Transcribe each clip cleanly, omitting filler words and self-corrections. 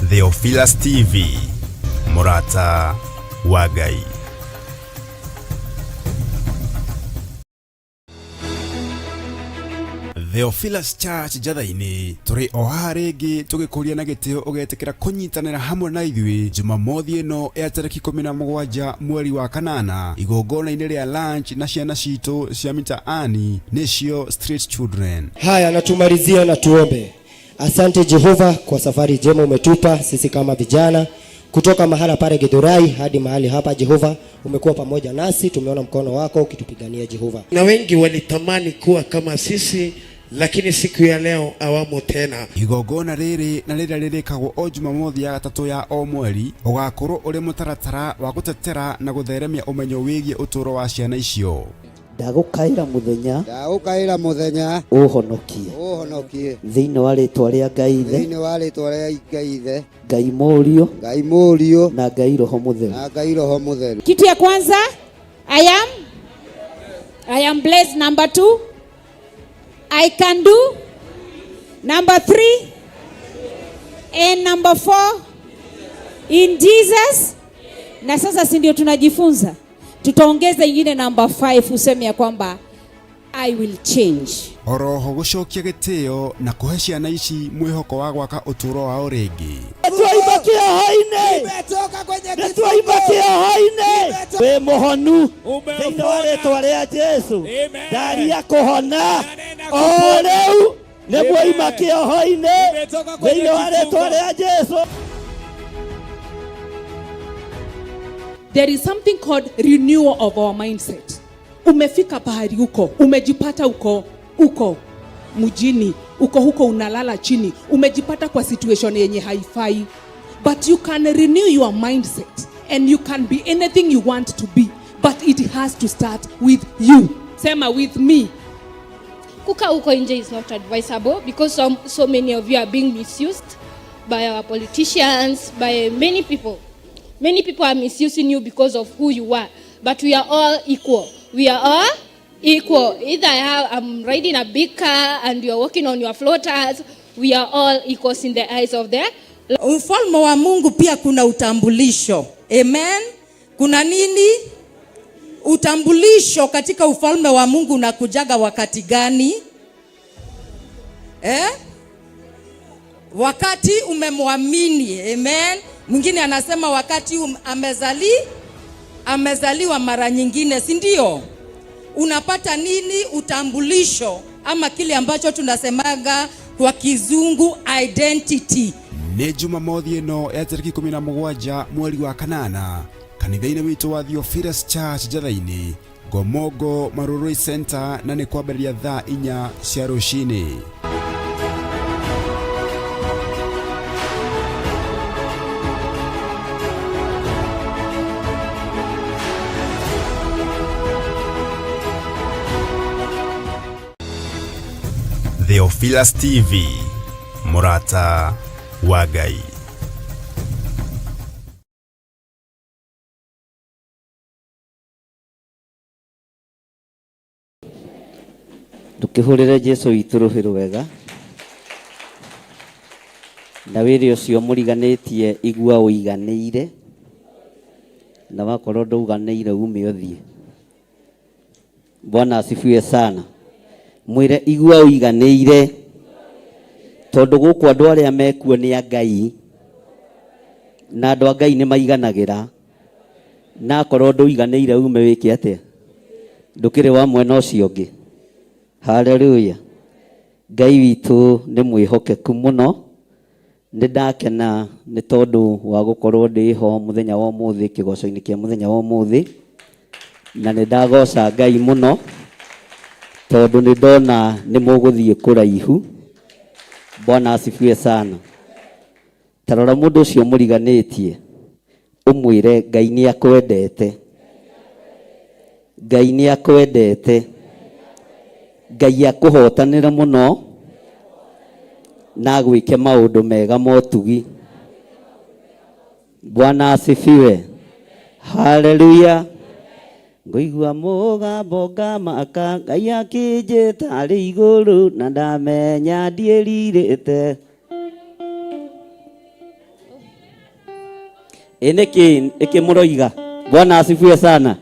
Theophilus TV, Murata wa Ngai. Theophilus Church Jathaini turi oharegi tugikuria na gitio ugetekera kunyitanira hamwe na ithui Jumamothi ino ya tariki 17 mweri wa kanana igongona-ini ria lunch na ciana citu cia mitaani nicio Street Children. Haya, natumalizia na tuombe. Asante Jehova kwa safari njema umetupa sisi kama vijana kutoka mahala pale Githurai hadi mahali hapa. Jehova, umekuwa pamoja nasi, tumeona mkono wako ukitupigania Jehova. Na wengi walitamani kuwa kama sisi, lakini siku ya leo awamo tena. Igongona riri na rira ririkagwo o Jumamothi ya gatatu ya o mweri ugakorwo uri mutaratara wa gutetera na gutheremia umenyo wigie uturo wa ciana icio. Ndagukaira muthenya uhonokie thiini wa ritwa ria Ngai Ithe Ngai Murio na Ngai Roho Mutheru. Kitu ya kwanza, I am blessed. Number 2, I can do. Number 3, and number 4, in Jesus. Na sasa si ndio tunajifunza, tutaongeza ingine number 5, useme ya kwamba I will change. Oroho gucokia gitio na kuhe ciana ici mwihoko wa gwaka uturo wao ringi. Twaibakia haine we muhonu thiini wa ritwa ria Jesu ndaria kuhona o riu niguo imakia haine thiini wa ritwa ria Jesu. There is something called renewal of our mindset. Umefika pahali huko, umejipata uko mjini, huko unalala chini, umejipata kwa situation yenye haifai, but you can renew your mindset and you can be anything you want to be, but it has to start with you. Sema with me. Kuka huko nje is not advisable because so many of you are being misused by our politicians, by many people. Many people are misusing you because of who you are, but we are all equal. We are all equal. Either I'm riding a big car and you are walking on your floaters, we are all equals in the eyes of the Ufalme wa Mungu pia kuna utambulisho. Amen. Kuna nini? Utambulisho katika ufalme wa Mungu unakujaga wakati gani? Wakati umemwamini. Amen. Mwingine anasema wakati amezaliwa mara nyingine, si ndio? Unapata nini? Utambulisho, ama kile ambacho tunasemaga kwa kizungu identity. Ni Jumamothi ino ya tariki 17 mweri wa kanana kanitha-ini witu wa Theophilus Church Jathaini Gomogo Marurui Center, na ni kwambĩrĩria thaa 4 cia rũcinĩ. Theophilus TV, Murata wa Ngai. Tukihurire Jesu witu ruhiru wega na wiri ucio muriganitie igua uiganiire na wakorwo ndauganiire ume uthie. Bwana asifiwe sana. Mwire igua uiganiire tondu guku andu aria mekuo ni a Ngai na andu a Ngai ni maiganagira, na korwo nduiganiire ume wiki atia ndukire wa mwena ucio ungi. Haleluya. Ngai witu ni mwihokeku muno. Ndakena ni tondu wa gukorwo ndiho muthenya wa umuthi kigoco-ini kia muthenya wa umuthi, na ndagoca Ngai muno tondu ni ndona ni muguthie kuraihu. Bwana asifiwe sana. Tarora mundu ucio muriganitie umwire Ngai ni akwendete. Ngai ni akwendete. Ngai akuhotanira muno na gwike maundu mega motugi. Bwana asifiwe. Haleluya. Ngoigua mugambo ngamaka Ngai akinjita ari iguru na ndamenya ndieririte. Eneki ikimuroiga. Bwana asifiwe sana.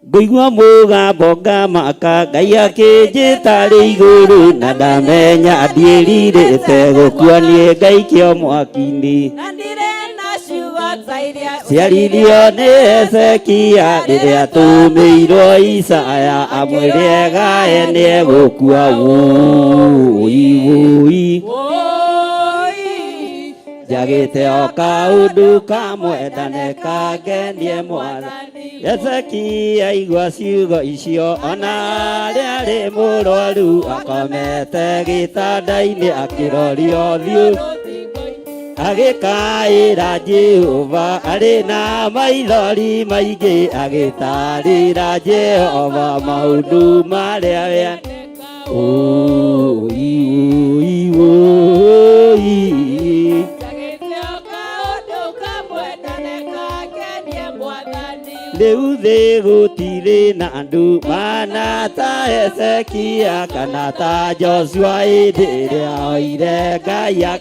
Ngoigua mugambo ngamaka Ngai akinjita ri iguru na ndamenya ndiĩrirĩte gũkua niĩ ngaikio mwaki-inĩ ciaririo nĩ Hezekia rĩrĩa atũmĩirwo Isaya amwĩre gae nĩ egũkua wũi njagĩte o kaũndũ kamwe ndanekangenie Mwathani. Hezekia aigua ciugo icio ona rĩarĩ mũrwaru akomete gĩtanda-inĩ akĩrorio thiũ agĩkaĩra Jehova arĩ na maithori maingĩ agĩtarĩra Jehova maũndũ marĩa we rĩu thĩ gũtirĩ na andũ mana ta Hezekia kana ta Joshua hĩndĩ ĩrĩa oire Ngai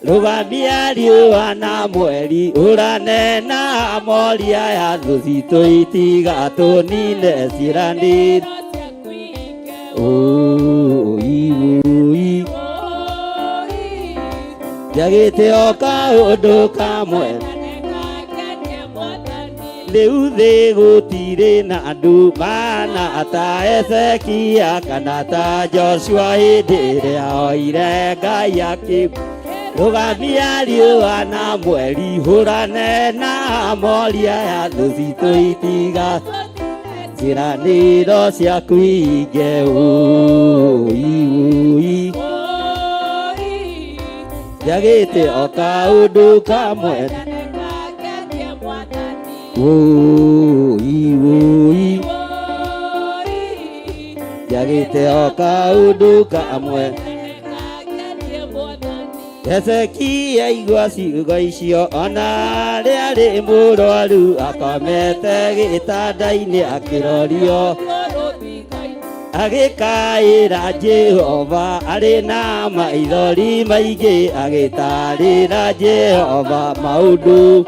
rũgamia riũa na mweri ũranena moria ya thũ citũ itiga tũnine ciĩranĩro njagĩte o kaũndũ kamwe rĩu thĩ gũtirĩ na andũ mana ta Hezekia kana ta Joshua hĩndĩ ĩrĩa oire Ngai rũgamia riũa na mweri ũranena moria ya thũ citũ itiga ciĩranĩro ciaku hinge njagĩte o kaũndũ kamwe njagĩte o kaũndũ kamwe. Hezekia aigua ciugo icio ona rĩarĩ mũrwaru akomete gĩtanda-inĩ akĩrorio agĩkaĩra Jehova arĩ na maithori maingĩ agĩtarĩra Jehova maũndũ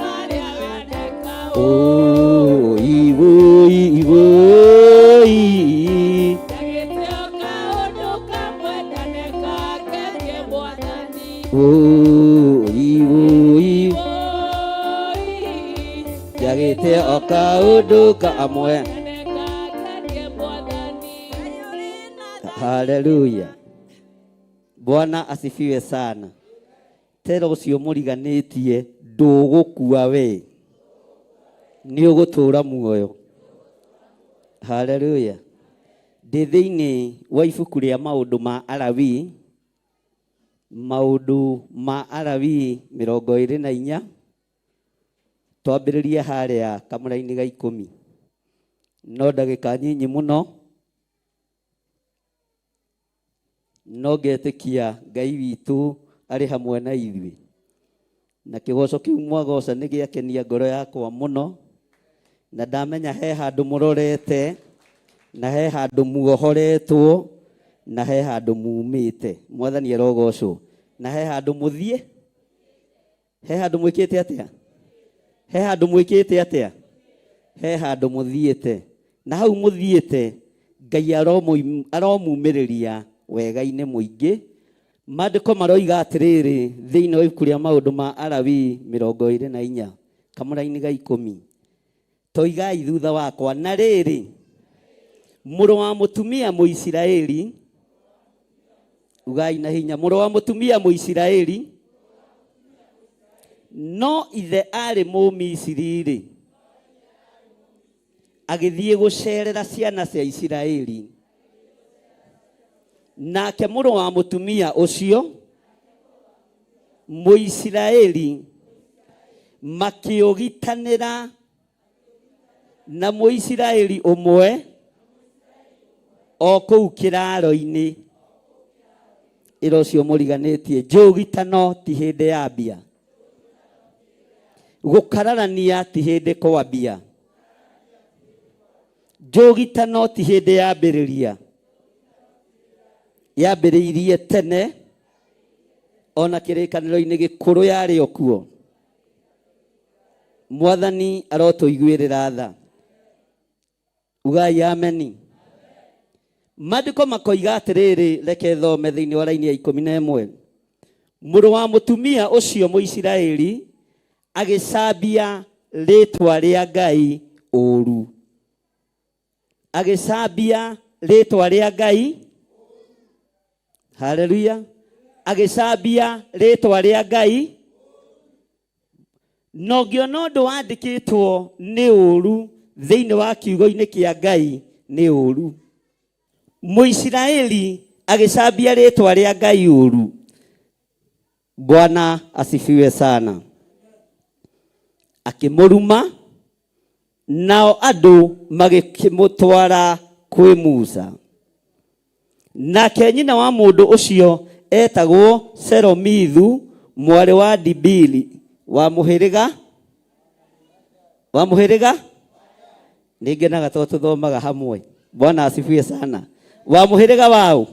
njagĩte o kaũndũ kamwe. Haleluya. Bwana asifiwe sana. Tera ũcio mũriganĩtie ndũgũkua we nĩ ũgũtũra muoyo. Haleluya. Ndĩ thĩinĩ wa ibuku rĩa maũndũ ma Alawii, maũndũ ma Alawii 24 twambĩrĩrie harĩa kamũra-inĩ ga 10 no ndagĩka nyinyi mũno no ngetĩkia Ngai witũ arĩ hamwe na ithuĩ na kĩgoco kĩu mwagoca nĩ gĩakenia ngoro yakwa mũno na ndamenya he handũ mũrorete na he handũ muohoretwo na he handũ mumĩte. Mwathani arogocwo. Na he handũ mũthiĩ, he handũ mwĩkĩte atĩa, he handũ mwĩkĩte atĩa, he handũ mũthiĩte na hau mũthiĩte Ngai aromumĩrĩria wega-inĩ mũingĩ. Maandĩko maroiga atĩrĩrĩ thĩinĩ wa ibuku rĩa maũndũ ma Alawii 24 kamũra-inĩ ga 10 toigai thutha wakwa na rĩrĩ mũrũ wa mũtumia Mũisiraeli ugai na hinya mũrũ wa mũtumia Mũisiraeli no ithe arĩ Mũmisiri agĩthiĩ gũcerera ciana cia Isiraeli nake mũrũ wa mũtumia ũcio Mũisiraeli makĩũgitanĩra na Mũisiraeli ũmwe o kũu kĩraro-inĩ. Ĩra ũcio mũriganĩtie njũgitano ti hĩndĩ ya mbia, gũkararania ti hĩndĩ kwambia, njũgitano ti hĩndĩ yambĩrĩria, yambĩrĩirie tene ona kĩrĩkanĩro-inĩ gĩkũrũ yarĩ o kuo. Mwathani arotuiguirira tha. Ugai ameni. Maandiko makoiga atiriri, reke thome thiini wa raini ya 11. Mũrũ wa mũtumia ũcio Mũisiraeli agĩcambia rĩtwa rĩa Ngai ũru. Agĩcambia rĩtwa rĩa Ngai. Haleluya. Agĩcambia rĩtwa rĩa Ngai. No ngĩona ũndũ wandĩkĩtwo nĩ ũru thĩinĩ wa kiugo-inĩ kĩa Ngai nĩ ũru. Mũisiraeli agĩcambia rĩtwa rĩa Ngai ũru. Bwana asifiwe sana. Akĩmũruma, nao andũ magĩkĩmũtwara kwĩ Musa. Nake nyina wa mũndũ ũcio etagwo Shelomithu, mwarĩ wa Dibili, wa mũhĩrĩga nĩngenaga tondũ tũthomaga hamwe. Bwana asifiwe sana. Wa mũhĩrĩga wao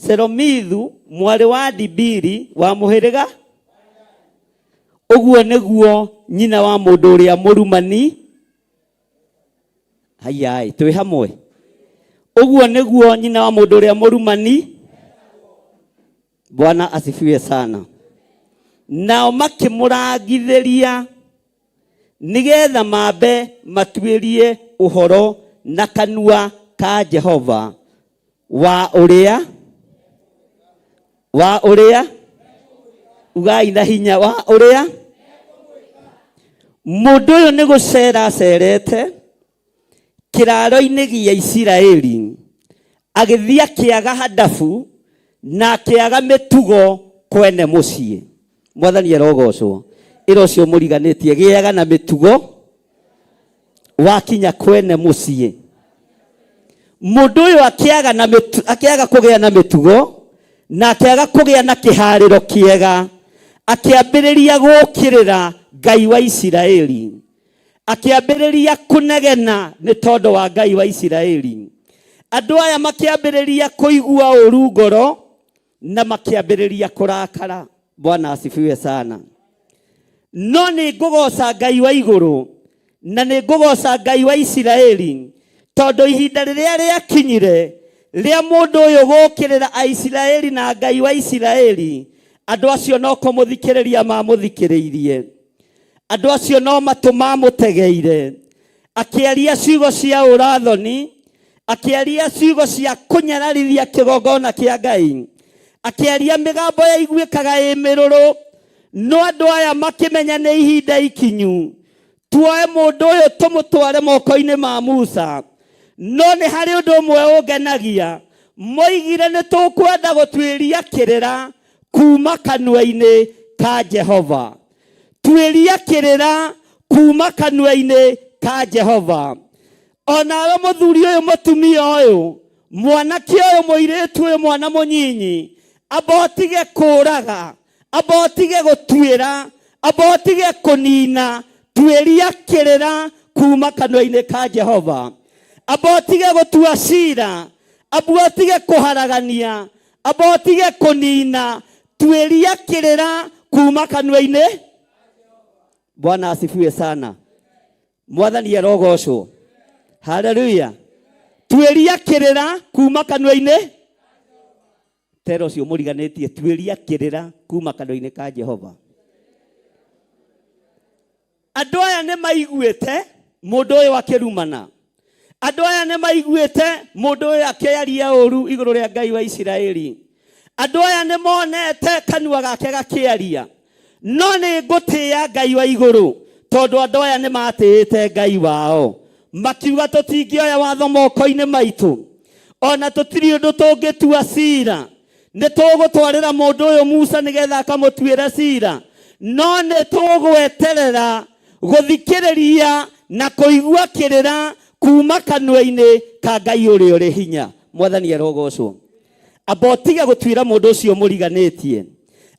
Shelomithu, mwarĩ wa Dibili, wa mũhĩrĩga. Ũguo nĩguo nyina wa mũndũ ũrĩa mũrumani. Hayai, twĩ hamwe. Ũguo nĩguo nyina wa mũndũ ũrĩa mũrumani. Bwana asifiwe sana. Nao makĩmũrangithĩria nĩgetha mambe matuĩrie ũhoro na kanua ka Jehova wa ũrĩa ugai na hinya wa ũrĩa. Mũndũ ũyũ nĩ gũcera cerete kĩraro-inĩ gĩa Isiraeli, agĩthiĩ akĩaga hadabu na akĩaga mĩtugo kwene mũciĩ. Mwathani arogocwo. Ĩro ũcio mũriganĩtie, gĩaga na mĩtugo wakinya kwene mũciĩ. Mũndũ ũyũ akĩaga kũgĩa na mĩtugo na akĩaga kũgĩa na kĩharĩro kĩega, akĩambĩrĩria gũkĩrĩra Ngai wa Isiraeli, akĩambĩrĩria kũnegena nĩ tondũ wa Ngai wa Isiraeli. Andũ aya makĩambĩrĩria kũigua ũru ngoro na makĩambĩrĩria kũrakara. Bwana asifiwe sana. No nĩ ngũgoca Ngai wa igũrũ na nĩ ngũgoca Ngai wa Isiraeli, tondũ ihinda rĩrĩa rĩakinyire rĩa mũndũ ũyũ gũkĩrĩra Aisiraeli na Ngai wa Isiraeli, andũ acio no kũmũthikĩrĩria mamũthikĩrĩirie. Andũ acio no matũ mamũtegeire. Akĩaria ciugo cia ũrathoni, akĩaria ciugo cia kũnyararithia kĩgongona kĩa Ngai, akĩaria mĩgambo ya iguĩkaga ĩ mĩrũrũ. No andũ aya makĩmenya nĩ ihinda ikinyu, tuoe mũndũ ũyũ tũmũtware moko-inĩ ma Musa. No nĩ harĩ ũndũ ũmwe ũngenagia, moigire nĩ tũkwenda gũtuĩria kĩrĩra kuma kanua-inĩ ka Jehova. Tuĩria kĩrĩra kuma kanua-inĩ ka Jehova. Onawe mũthuri ũyũ, mũtumia ũyũ, mwanake ũyũ, mũirĩtu ũyũ, mwana mũnyinyi, abotige kũraga, abotige gũtuĩra, abotige kũnina. Tuĩria kĩrĩra kuma kanua-inĩ ka Jehova. Abotige gũtua cira, abotige kũharagania, abotige kũnina. Tuĩria kĩrĩra kuma kanua-inĩ. Bwana asifiwe sana. Mwathani arogocwo. Haleluya. Tuĩria kĩrĩra kuma kanua-inĩ. Tero ũcio mũriganĩtie, tuĩria kĩrĩra kuma kanua-inĩ ka Jehova. Andũ aya nĩ maiguĩte mũndũ ũyũ akĩrumana. Andũ aya nĩ maiguĩte mũndũ ũyũ akĩaria ũru igũrũ rĩa Ngai wa Isiraeli. Andũ aya nĩ monete kanua gake gakĩaria. No nĩ ngũtĩĩa Ngai wa igũrũ, tondũ andũ aya nĩ matĩĩte Ngai wao. Makiuga tũtingĩoya watho moko-inĩ maitũ, ona tũtirĩ ũndũ tũngĩtua cira. Nĩ tũgũtwarĩra mũndũ ũyũ Musa nĩgetha akamũtuĩre cira. No nĩ tũgweterera gũthikĩrĩria na kũigua kĩrĩra kuma kanua-inĩ ka Ngai ũrĩa ũrĩ hinya. Mwathani arogocwo. Abotige gũtuĩra mũndũ ũcio mũriganĩtie.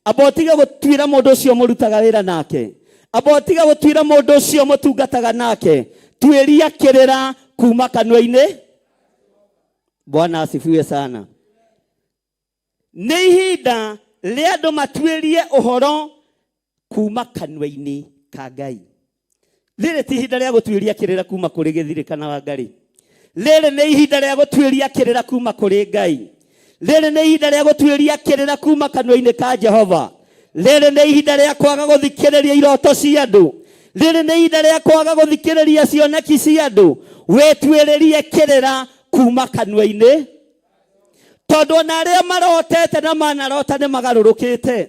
Abotige gũtuĩra mũndũ ũcio mũrutaga wĩra nake. Abotige gũtuĩra mũndũ ũcio mũtungataga nake. Tuĩria kĩrĩra kuma kanua-inĩ. Bwana asifiwe sana. Nĩ ihinda rĩa andũ matuĩrie ũhoro kuma kanwa-inĩ ka Ngai. Rĩrĩ ti ihinda rĩa gũtuĩria kĩrĩra kuma kũrĩ gĩthirikana wa Ngai. Rĩrĩ nĩ ihinda rĩa gũtuĩria kĩrĩra kuma kũrĩ Ngai. Rĩrĩ nĩ ihinda rĩa gũtuĩria kĩrĩra kuma kanwa-inĩ ka Jehova. Rĩrĩ nĩ ihinda rĩa kwaga gũthikĩrĩria iroto cia andũ. Rĩrĩ nĩ ihinda rĩa kwaga gũthikĩrĩria cioneki cia andũ. Wĩtuĩrĩrie kĩrĩra kuma kanwa-inĩ. Tondũ ona arĩa marotete na manarota nĩ magarũrũkĩte.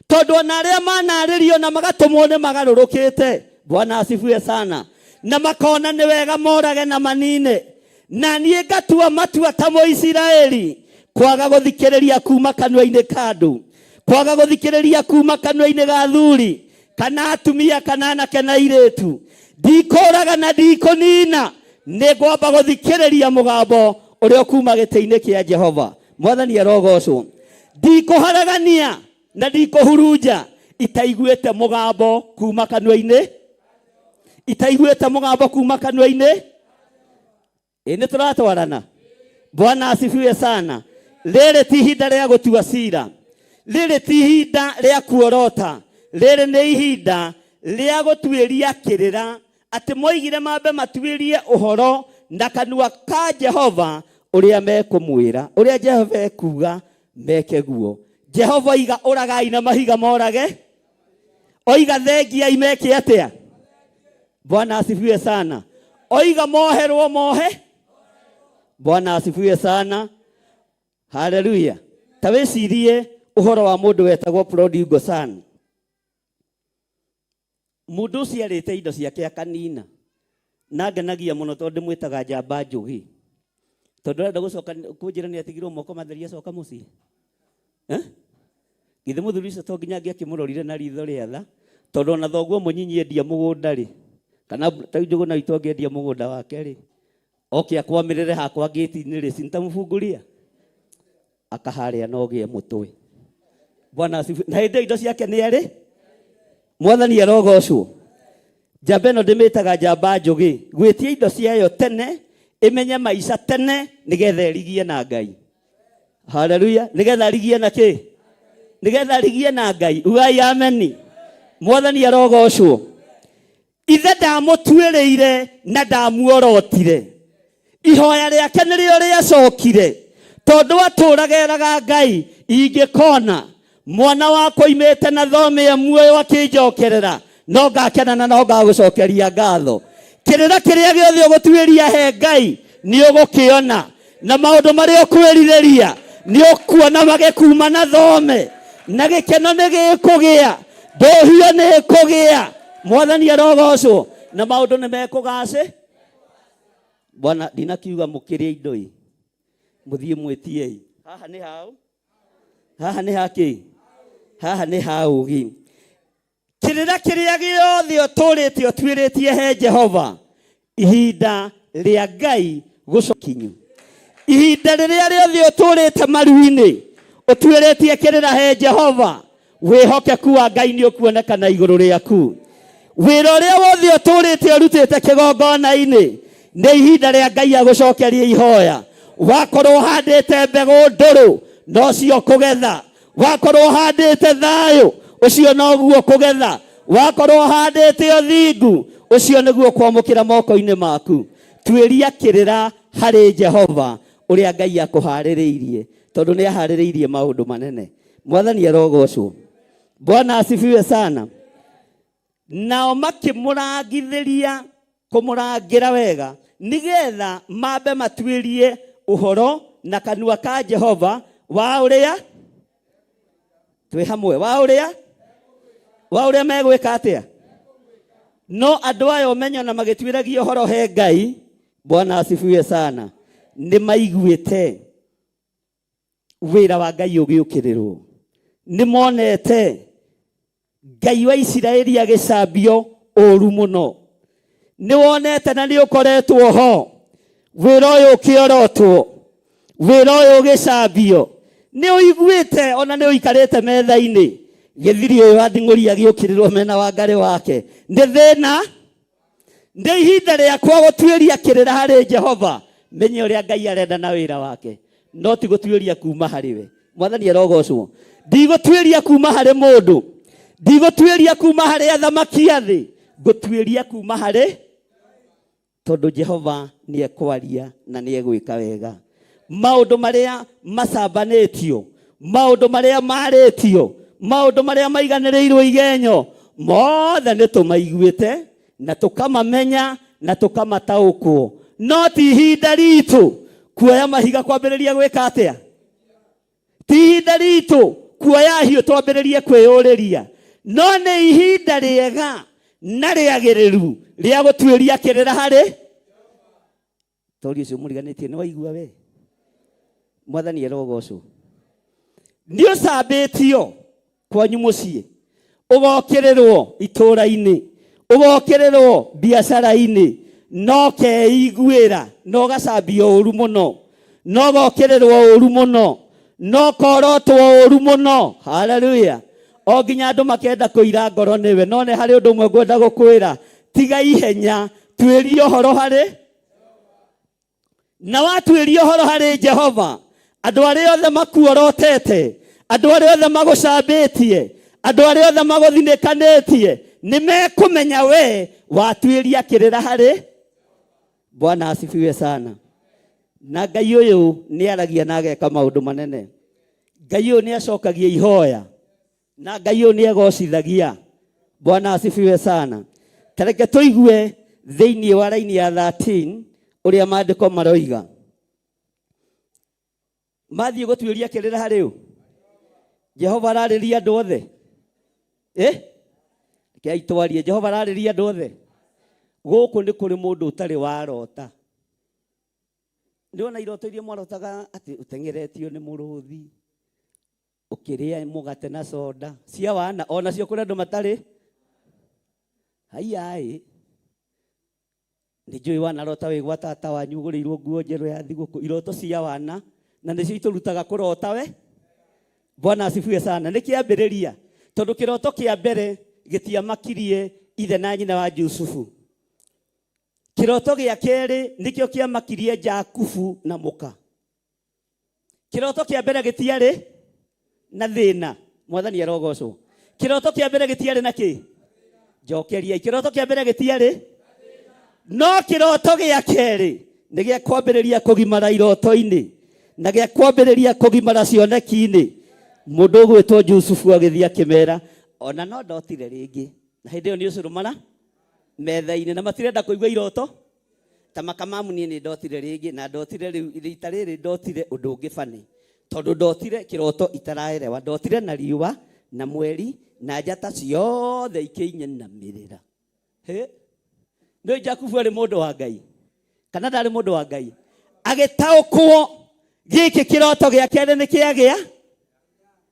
Tondũ ona arĩa manarĩrio na magatũmwo nĩ magarũrũkĩte. Bwana asifiwe sana. Na makona nĩ wega morage na manine. Na niĩ ngatua matua ta Mũisiraeli. Kwaga gũthikĩrĩria kuma kanwa-inĩ ka andũ. Kwaga gũthikĩrĩria kuma kanwa-inĩ ga athuri. Kana atumia kana anake na airĩtu. Ndikũraga na ndikũnina. Nĩ ngwamba gũthikĩrĩria mũgambo ũrĩa kuma gĩtĩ-inĩ kĩa Jehova. Mwathani arogocwo. Ndikũharagania na ndikũhurunja. Itaiguĩte mũgambo kuma kanwa-inĩ. Itaiguĩte mũgambo kuma kanwa-inĩ. Nĩ tũratwarana. Bwana asifiwe sana. Rĩrĩ ti ihinda rĩa gũtua cira. Rĩrĩ ti ihinda rĩa kuorota. Rĩrĩ nĩ ihinda rĩa gũtuĩria kĩrĩra. Atĩ moigire mambe matuĩrie ũhoro na kanua ka Jehova ũrĩa mekũmwĩra. Ũrĩa Jehova ekuga meke guo. Jehova oiga ũragai na mahiga morage. Oiga thengiai meke atĩa. Bwana asifiwe sana. Oiga moherwo mohe. Bwana asifiwe sana. Haleluya. Tawĩcirie ũhoro wa mũndũ wetagwo Prodigal Son. Mũndũ ũcio arĩte indo ciake akanina. Na ngenagia mũno tondũ ndĩmwĩtaga njamba njũgĩ. Tondũ arenda gũcoka kũnjĩra nĩ atigirwo moko matheria coka mũciĩ. Githĩ mũthuri ũcio to nginya angĩakĩmũrorire na ritho rĩa tha. Tondũ ona thoguo mũnyinyi endia mũgũnda rĩ. Kana ta njũgũ na ito angĩendia mũgũnda wake rĩ. Oke akwamĩrĩre hakwa gate-inĩ rĩ. Sintamũbunguria. Akaharĩa na ogĩe mũtwe. Bwana asifiwe. Na hĩndĩ indo ciake nĩ arĩ. Mwathani arogocwo. Njamba ĩno ndĩmĩtaga njamba njũgĩ. Gwĩtia indo ciayo tene. Imenye maica tene. Nĩgetha ĩrigie na Ngai. Haleluya. Nĩgetha arigie na kĩ? Nĩgetha arigie na Ngai. Ugai ameni. Mwathani arogocwo. Ithe ndamũtuĩrĩire na ndamuorotire. Ihoya rĩake nĩrĩo rĩacokire. Tondũ atũrageraga Ngai ingĩkona mwana wakwa imĩte na thome muoyo akĩnjokerera no ngakena na no ngagũcokeria ngatho. Kĩrĩra kĩrĩa gĩothe ũgũtuĩria he Ngai nĩ ũgũkĩona na maũndũ marĩa ũkwĩrirĩria nĩ ũkuona magĩkuma na thome na gĩkeno nĩ gĩkũgĩa ndũhio nĩ ĩkũgĩa. Mwathani arogocwo na maũndũ nĩ mekũgacĩ. Bwana ndinakiuga mũkĩrĩa indo i mũthiĩ mwĩtiei. Haha nĩ hau. Haha nĩ haki. Haha nĩ haugi. Kĩrĩra kĩrĩa gĩothe ũtũrĩte ũtuĩrĩtie he Jehova. Ihinda rĩa Ngai gũcokinyu. Ihinda rĩrĩa rĩothe ũtũrĩte maru-inĩ ũtuĩrĩtie kĩrĩra he Jehova. Wĩhokeku wa Ngai nĩ ũkuonekana igũrũ rĩaku. Wĩra ũrĩa wothe ũtũrĩte ũrutĩte kĩgongona-inĩ nĩ ihinda rĩa Ngai agũcokeria ihoya. Wakorwo handĩte mbegũ ndũrũ nocio kũgetha. Wakorwo handĩte thayũ ũcio noguo kũgetha. Wakorwo handĩte ũthingu ũcio nĩguo kwamũkĩra moko-inĩ maku. Tuĩria kĩrĩra harĩ Jehova ũrĩa Ngai akũharĩrĩirie tondũ nĩ aharĩrĩirie maũndũ manene. Mwathani arogocwo. Bwana asifiwe sana. Nao makĩmũrangithĩria kũmũrangĩra wega nĩgetha mambe matuĩrie ũhoro na kanua ka Jehova wa ũrĩa twĩ hamwe wa ũrĩa megwĩka atĩa. No andũ aya ũmenyo na magĩtuĩragia ũhoro he Ngai. Bwana asifiwe sana. Nĩ maiguĩte wĩra wa Ngai ũgĩũkĩrĩrwo. Nĩ monete Ngai wa Isiraeli agĩcambio ũru mũno. Nĩ wonete na nĩ ũkoretwo ho. Wĩra ũyũ ũkĩorotwo. Wĩra ũyũ ũgĩcambio. Nĩ ũiguĩte ona nĩ ũikarĩte metha-inĩ. Gĩthiri ũyũ wa nding'ũri agĩũkĩrĩrwo mena wa Ngarĩ wake. Nĩ thĩna. Nĩ ihinda rĩakwa gũtuĩria kĩrĩra harĩ Jehova. Menye ũrĩa Ngai arenda na wĩra wake. No ti gũtuĩria kuma harĩ we. Mwathani arogocwo. Ndigũtuĩria kuma harĩ mũndũ. ndigũtuĩria kuma harĩ athamaki a thĩ, ngũtuĩria kuma harĩ, tondũ Jehova nĩ ekwaria na nĩ egwĩka wega. Maũndũ marĩa macambanĩtio, maũndũ marĩa marĩtio, maũndũ marĩa maiganĩrĩirwo igenyo, mothe nĩ tũmaiguĩte na tũkamamenya na tũkamataũkwo. No ti ihinda ritũ kuoya mahiga kwambĩrĩria gwĩka atĩa? Ti ihinda ritũ kuoya hiũ twambĩrĩrie kwĩyũrĩria. No nĩ ihinda rĩega na rĩagĩrĩru rĩa gũtuĩria kĩrĩra harĩ. Tori ũcio mũriganĩtie nĩ waigua we? Mwathani erogocwo. Nĩ ũcambĩtio kwanyu mũciĩ, ũgokĩrĩrwo itũũra-inĩ, ũgokĩrĩrwo biacara-inĩ, no keiguĩra, no gacambio ũru mũno, no gokĩrĩrwo ũru mũno, no korotwo ũru mũno. Haleluya. O nginya andũ makenda kũira ngoro nĩwe. No nĩ harĩ ũndũ ũmwe ngwenda gũkwĩra, tiga ihenya, tuĩria ũhoro harĩ. Na watuĩria ũhoro harĩ Jehova, andũ arĩa othe makuorotete, andũ arĩa othe magũcambĩtie, andũ arĩa othe magũthinĩkanĩtie, nĩ mekũmenya we watuĩria kĩrĩra harĩ. Bwana asifiwe sana. Na Ngai ũyũ nĩ aragia na ageka maũndũ manene. Ngai ũyũ nĩ acokagia ihoya, na Ngai ũyũ nĩ egocithagia. Bwana asifiwe sana. Tareke tũigue thĩinĩ wa raini ya 13 ũrĩa maandĩko maroiga. Mathiĩ gũtuĩria kĩrĩra harĩ ũ? Jehova ararĩria andũ othe. Kĩa itwarie Jehova ararĩria andũ othe. Gũkũ nĩ kũrĩ mũndũ ũtarĩ warota. Ndĩrona iroto iria mwarotaga atĩ ũteng'eretio nĩ mũrũthi, ũkĩrĩa mũgate na soda cia wana, ona cio kũrĩ andũ matarĩ. Haiya nĩ njũĩ wanarota wĩ gwa tata wanyu ũgũrĩirwo nguo njerũ ya thigũkũ. Iroto cia wana na nĩcio itũrutaga kũrota we. Bwana asifiwe sana. Nĩ kĩambĩrĩria, tondũ kĩroto kĩa mbere gĩtiamakirie ithe na nyina wa Jusufu. Kĩroto gĩa kerĩ nĩkĩo kĩamakirie Jakubu na mũka. Kĩroto kĩa mbere gĩtiarĩ na thĩna. Mwathani arogocwo. Kĩroto kĩa mbere gĩtiarĩ na kĩ? Njokeria. Kĩroto kĩa mbere gĩtiarĩ, no kĩroto gĩa kerĩ nĩ gĩa kwambĩrĩria kũgimara iroto-inĩ na gĩa kwambĩrĩria kũgimara cioneki-inĩ. Mũndũ ũgwĩtwo Jusufu agĩthiĩ akĩmera, ona no ndotire rĩngĩ. Na hĩndĩ ĩyo nĩ ũcũrũmara metha-inĩ na matirenda kũigua iroto. Ta Makamamu niĩ nĩ ndotire rĩngĩ, na ndotire rĩu rita rĩrĩ ndotire ũndũ ũngĩ bani. Tondũ ndotire kĩroto itaraerewa. Ndotire na riũa na mweri na njata ciothe ikĩinyanamĩrĩra. Nĩ Jakubu arĩ mũndũ wa Ngai kana ndarĩ mũndũ wa Ngai? Agĩtaũkwo gĩkĩ kĩroto gĩa kerĩ nĩ kĩagĩa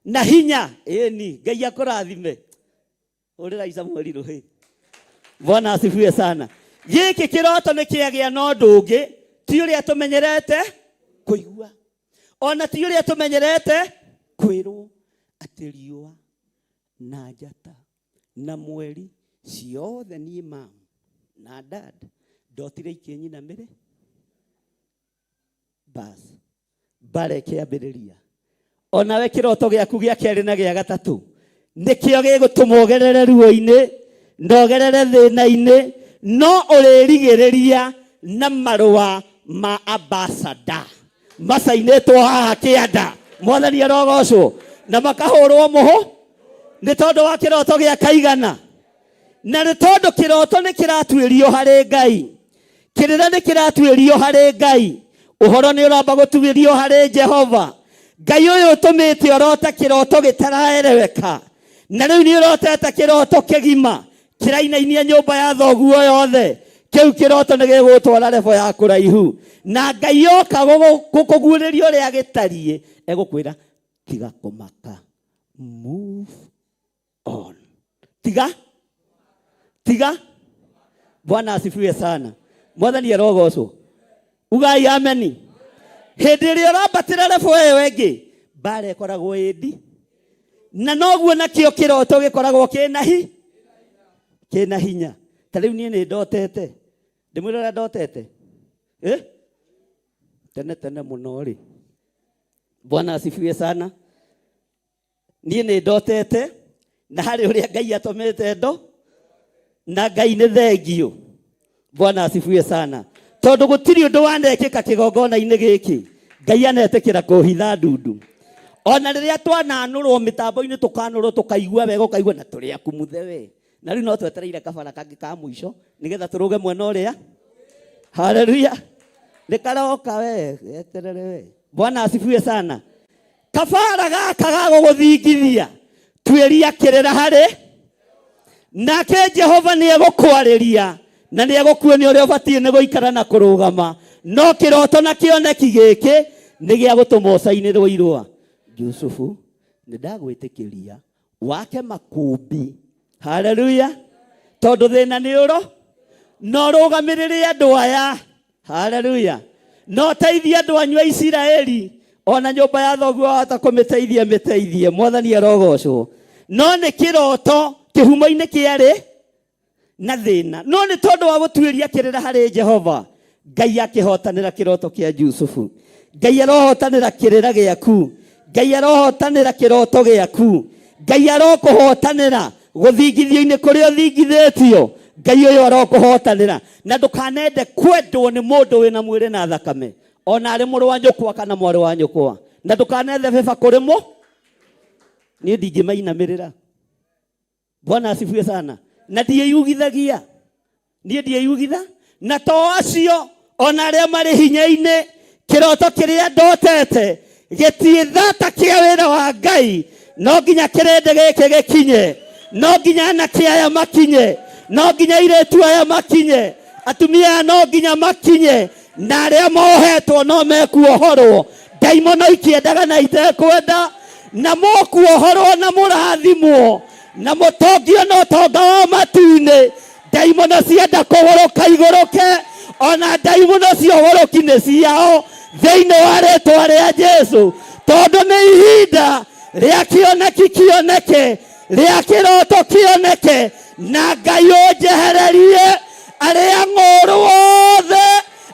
na hinya. Ĩni Ngai akũrathime. Ũrĩra Isa mweri rũhĩ. Bwana asifiwe sana. Gĩkĩ kĩroto nĩ kĩagĩa na ũndũ ũngĩ, ti ũrĩa tũmenyerete kũigua, ona ti ũrĩa tũmenyerete kwĩrwo atĩ riũa na njata na mweri ciothe niĩ mamu na dad ndotire ikĩnyinamĩrĩ. Basi bare kĩambĩrĩria. Onawe kĩroto gĩaku gĩa kerĩ na gĩa gatatũ nĩkĩo gĩgũtũma ũgerere ruo-inĩ, ndogerere thĩna-inĩ, no ũrĩrigĩrĩria na marũa ma ambassador macainĩtwo haha kĩanda. Mwathani arogocwo. Na makahũrwo mũhũ nĩ tondũ wa kĩroto gĩa kaigana, na nĩ tondũ kĩroto nĩ kĩratuĩrio harĩ Ngai, kĩrĩra nĩ kĩratuĩrio harĩ Ngai, ũhoro nĩ ũramba gũtuĩrio harĩ Jehova. Ngai ũyũ ũtũmĩte ũrote kĩroto gĩtaraereweka, na rĩu nĩ ũrotete kĩroto kĩgima kĩrainainia nyũmba ya thoguo yothe. Kĩu kĩroto nĩ gĩgũtwara revo ya kũraihu, na Ngai oka gũkũguũrĩria ũrĩa gĩtariĩ, egũkwĩra tiga kũmaka, move on. Tiga. Bwana asifiwe sana. Mwathani arogocwo. Ugai ameni. Hĩndĩ ĩrĩa ũrambatĩra revo ĩyo ĩngĩ, mbara ĩkoragwo ĩndi, na noguo nakĩo kĩroto gĩkoragwo kĩna hinya. Ta rĩu niĩ nĩ ndotete. Ndĩmwĩra ũrĩa ndotete tene mũno rĩ. Bwana asifiwe sana. Niĩ nĩ ndotete na harĩ ũrĩa Ngai atũmĩte ndo na Ngai nĩ thengio. Bwana asifiwe sana. Tondũ gũtirĩ ũndũ wanekĩka kĩgongona-inĩ gĩkĩ Ngai anetĩkĩra kũhitha ndundu. Ona rĩrĩa twananũrwo mĩtambo-inĩ tũkanũrwo tũkaigua wega ũkaigua na tũrĩ akumuthe we. Na rĩu no twetereire kabara kangĩ ka mũico nĩgetha tũrũge mwena ũrĩa. Haleluya. Nĩkaroka we, eterere we. Bwana asifiwe sana. Kabara gaka gagũgũthingithia tuĩria kĩrĩra harĩ nake Jehova nĩegũkwarĩria na nĩegũkuonia ũrĩa ũbatiĩ nĩ gũikara na kũrũgama. No kĩroto na kĩoneki gĩkĩ nĩ gĩa gũtũma ũcainĩrwo irũa. Yusufu nĩndagwĩtĩkĩria wake makũmbi. Haleluya. Tondũ thĩna nĩ ũro no rũgamĩrĩre andũ aya. Haleluya. No teithia andũ anyu a Isiraeli. Ona nyũmba ya thoguo wahota kũmĩteithia mĩteithie. Mwathani arogocwo. No nĩ kĩroto kĩhumo-inĩ kĩarĩ na thĩna. No nĩ tondũ wa gũtuĩria kĩrĩra harĩ Jehova Ngai akĩhotanĩra kĩroto kĩa Yusufu. Ngai arohotanĩra kĩrĩra gĩaku. Ngai arohotanĩra kĩroto gĩaku. Ngai arokũhotanĩra gũthingithio-inĩ kũrĩa ũthingithĩtio. Ngai ũyũ arokũhotanĩra. Na ndũkanende kwendwo nĩ mũndũ wĩna mwĩrĩ na thakame. Ona arĩ mũrũ wa nyũkwa kana mwarĩ wa nyũkwa. Na ndũkanethe beba kũrĩ mũ. Niĩ ndingĩmainamĩrĩra. Bwana asifiwe sana. Na ndiĩyugithagia. Niĩ ndiĩyugitha. Na to acio ona arĩa marĩ hinya-inĩ kĩroto kĩrĩa ndotete gĩtiĩthata kĩa wĩra wa Ngai. No nginya kĩrĩndĩ gĩkĩ gĩkinye. No nginya anake aya makinye. No nginya airĩtu aya makinye. Atumia no nginya makinye. Na arĩa mohetwo no mekuohorwo. Ndaimono ikĩendaga na itekwenda. Na mũkuohorwo na mũrathimwo. Na mũtongio no tonga wa matu-inĩ. Ndaimono cienda kũgũrũka igũrũke. Ona ndaimono ciohoroki nĩ ciao thĩinĩ wa rĩtwa rĩa Jesu. Tondũ nĩ ihinda rĩa kĩoneki kĩoneke. Rĩa kĩroto kĩoneke. Na Ngai ũnjehererie arĩa ng'ũrũ othe.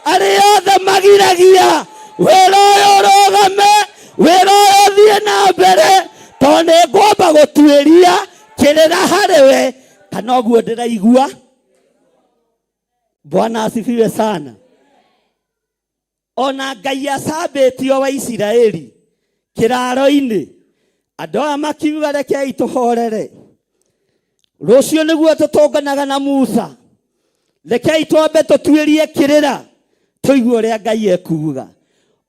Arĩa othe magiragia wĩra ũyũ ũrũgame. Wĩra ũyũ ũthiĩ na mbere. Tondũ nĩ ngwamba gũtuĩria kĩrĩra harĩ we. Kana ũguo ndĩraigua. Bwana asifiwe sana. Ona Ngai acambĩtio wa Isiraeli kĩraro-inĩ. Andũ aya makiuga rekei tũhorere. Rũciũ nĩguo tũtũnganaga na Musa. Rekei twambe tũtuĩrie kĩrĩra. Tũigue ũrĩa Ngai ekuuga.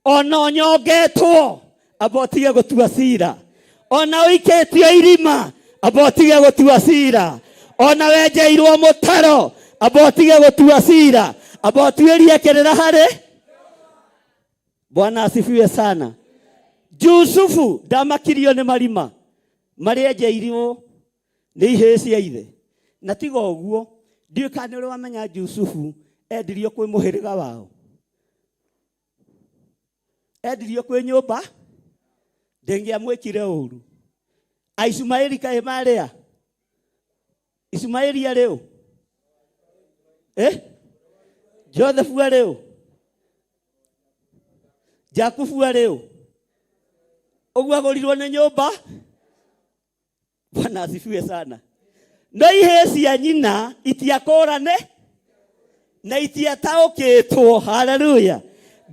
Ona ũnyongetwo amba ũtige gũtua cira. Ona ũikĩtio irima amba ũtige gũtua cira. Ona wenjeirwo mũtaro amba ũtige gũtua cira. Amba ũtuĩrie kĩrĩra harĩ. Bwana asifiwe sana. Yusufu ndamakirio nĩ marima marĩa enjeirio nĩ ihĩĩ cia ithe. Na tiga ũguo ndiũĩ kana nĩ ũrĩ wamenya Yusufu endirio kwĩ mũhĩrĩga wao. Endirio kwĩ nyũmba ndĩngĩamwĩkire ũru. Aishumaeli kaĩ marĩa. Ishumaeli arĩ ũ? Joseph arĩ ũ? Jakubu arĩ ũ? Ũguo agũrirwo nĩ nyũmba. Bwana asifiwe sana. No ihĩĩ cia nyina itiakũrane na itiataũkĩtwo. Haleluya.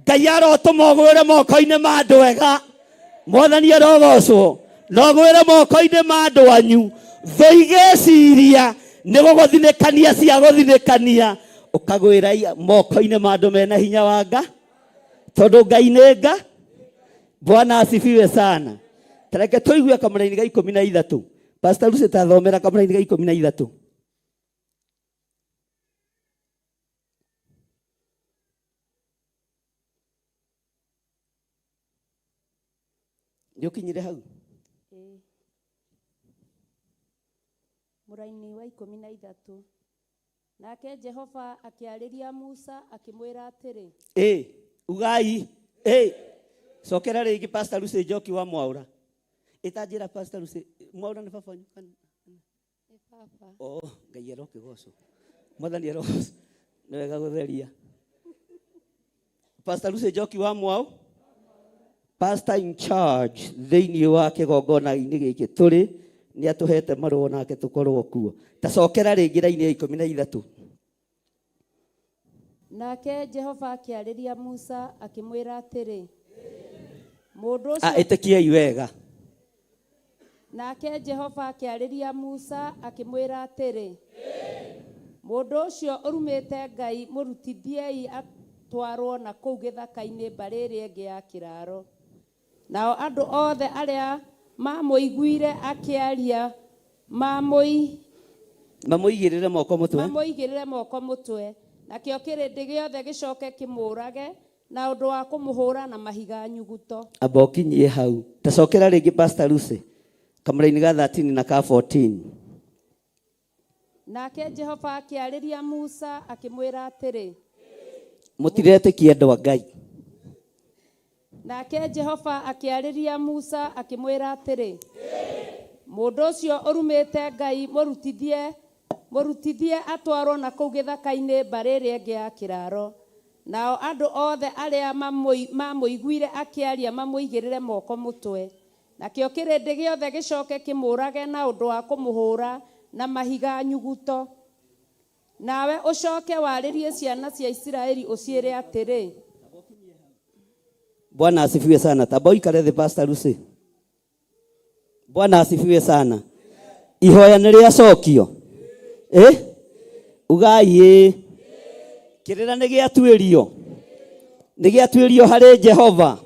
Ngai arotũma ũgwĩre moko-inĩ ma andũ ega. Mwathani arogocwo. No ũgwĩre moko-inĩ ma andũ anyu. Thũ igĩciria nĩ gũgũthinĩkania cia gũthinĩkania. Ũkagwĩra moko-inĩ ma andũ mena hinya wa Ngai. Tondũ Ngai nĩ Ngai. Bwana asifiwe sana. Tareke tũigue kamũra-inĩ ga 13. Pastor Lucy tathomera kamũra-inĩ ga 13. Nĩ ũkinyire hau? Mũra-inĩ wa 13. Nake Jehova akĩarĩria Musa akĩmwĩra atĩrĩ. Ugai. Sokera rĩngĩ Pastor Lucy Njoki wa Mwaũra. Itanjĩra Pastor Lucy Mwaũra nĩ baba wanyu kana? Nĩ baba. Ngai arokĩgocwo. Mwathani arogocwo. Nĩ wega gũtheria. Pastor Lucy Njoki wa Mwaũ. Pastor in charge thĩinĩ wa kĩgongona-inĩ gĩkĩ tũrĩ nĩ atũhete marũa nake tũkorwo kuo. Tacokera rĩngĩ raini ya 13. Nake Jehova akĩarĩria Musa akĩmwĩra atĩrĩ, mũndũ ũcio ĩtĩkiai wega. Nake Jehova akĩarĩria Musa akĩmwĩra atĩrĩ, mũndũ ũcio ũrumĩte Ngai mũrutithiei atwarwo na kũu gĩthaka-inĩ mbarĩ ĩrĩa ĩngĩ ya kĩraro. Nao andũ othe arĩa mamũiguire akĩaria mamũigĩrĩre moko mũtwe. Nakĩo kĩrĩndĩ gĩothe gĩcoke kĩmũrage na ũndũ wa kũmũhũra na mahiga nyuguto. Amba ũkinyie hau. Tacokera rĩngĩ Pastor Lucy. Kamũra-inĩ ga 13 na ka 14. Nake Jehova akĩarĩria Musa akĩmwĩra atĩrĩ, mũtiretĩkia andũ a Ngai. Nake Jehova akĩarĩria Musa akĩmwĩra atĩrĩ, mũndũ ũcio ũrumĩte Ngai mũrutithie atwarwo na kũu gĩthaka-inĩ mbarĩ ĩrĩa ĩngĩ ya kĩraro. Nao andũ othe arĩa mamũiguire akĩaria mamũigĩrĩre moko mũtwe. Nakĩo kĩrĩndĩ gĩothe gĩcoke kĩmũrage na ũndũ wa kũmũhũra na mahiga nyuguto. Nawe ũcoke warĩrie ciana cia Isiraeli ũciĩre atĩrĩ. Bwana asifiwe sana. Tamba ũikare thĩ Pastor Lucy. Bwana asifiwe sana. Ihoya nĩ rĩacokio. Ugai kĩrĩra nĩ gĩatuĩrio harĩ Jehova.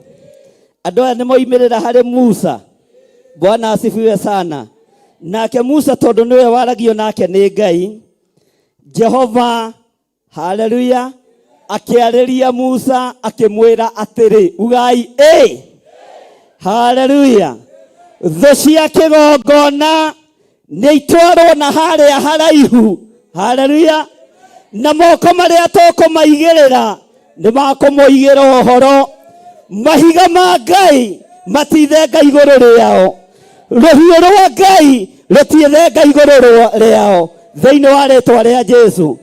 Andũ aya nĩ moimĩrĩra harĩ Musa. Bwana asifiwe sana. Nake Musa tondũ nĩwe waragio nake nĩ Ngai, Jehova, haleluya, akĩarĩria Musa akĩmwĩra atĩrĩ, ugai haleluya, thũ cia kĩgongona nĩ itwarwo na harĩa haraihu, haleluya, na moko marĩa tũkũmaigĩrĩra nĩ makũmũigĩra ũhoro. Mahiga ma Ngai matithenga igũrũ rĩao, rũhiũ rwa Ngai rũtithenga igũrũ rĩao, thĩinĩ wa rĩĩtwa rĩa Jesũ.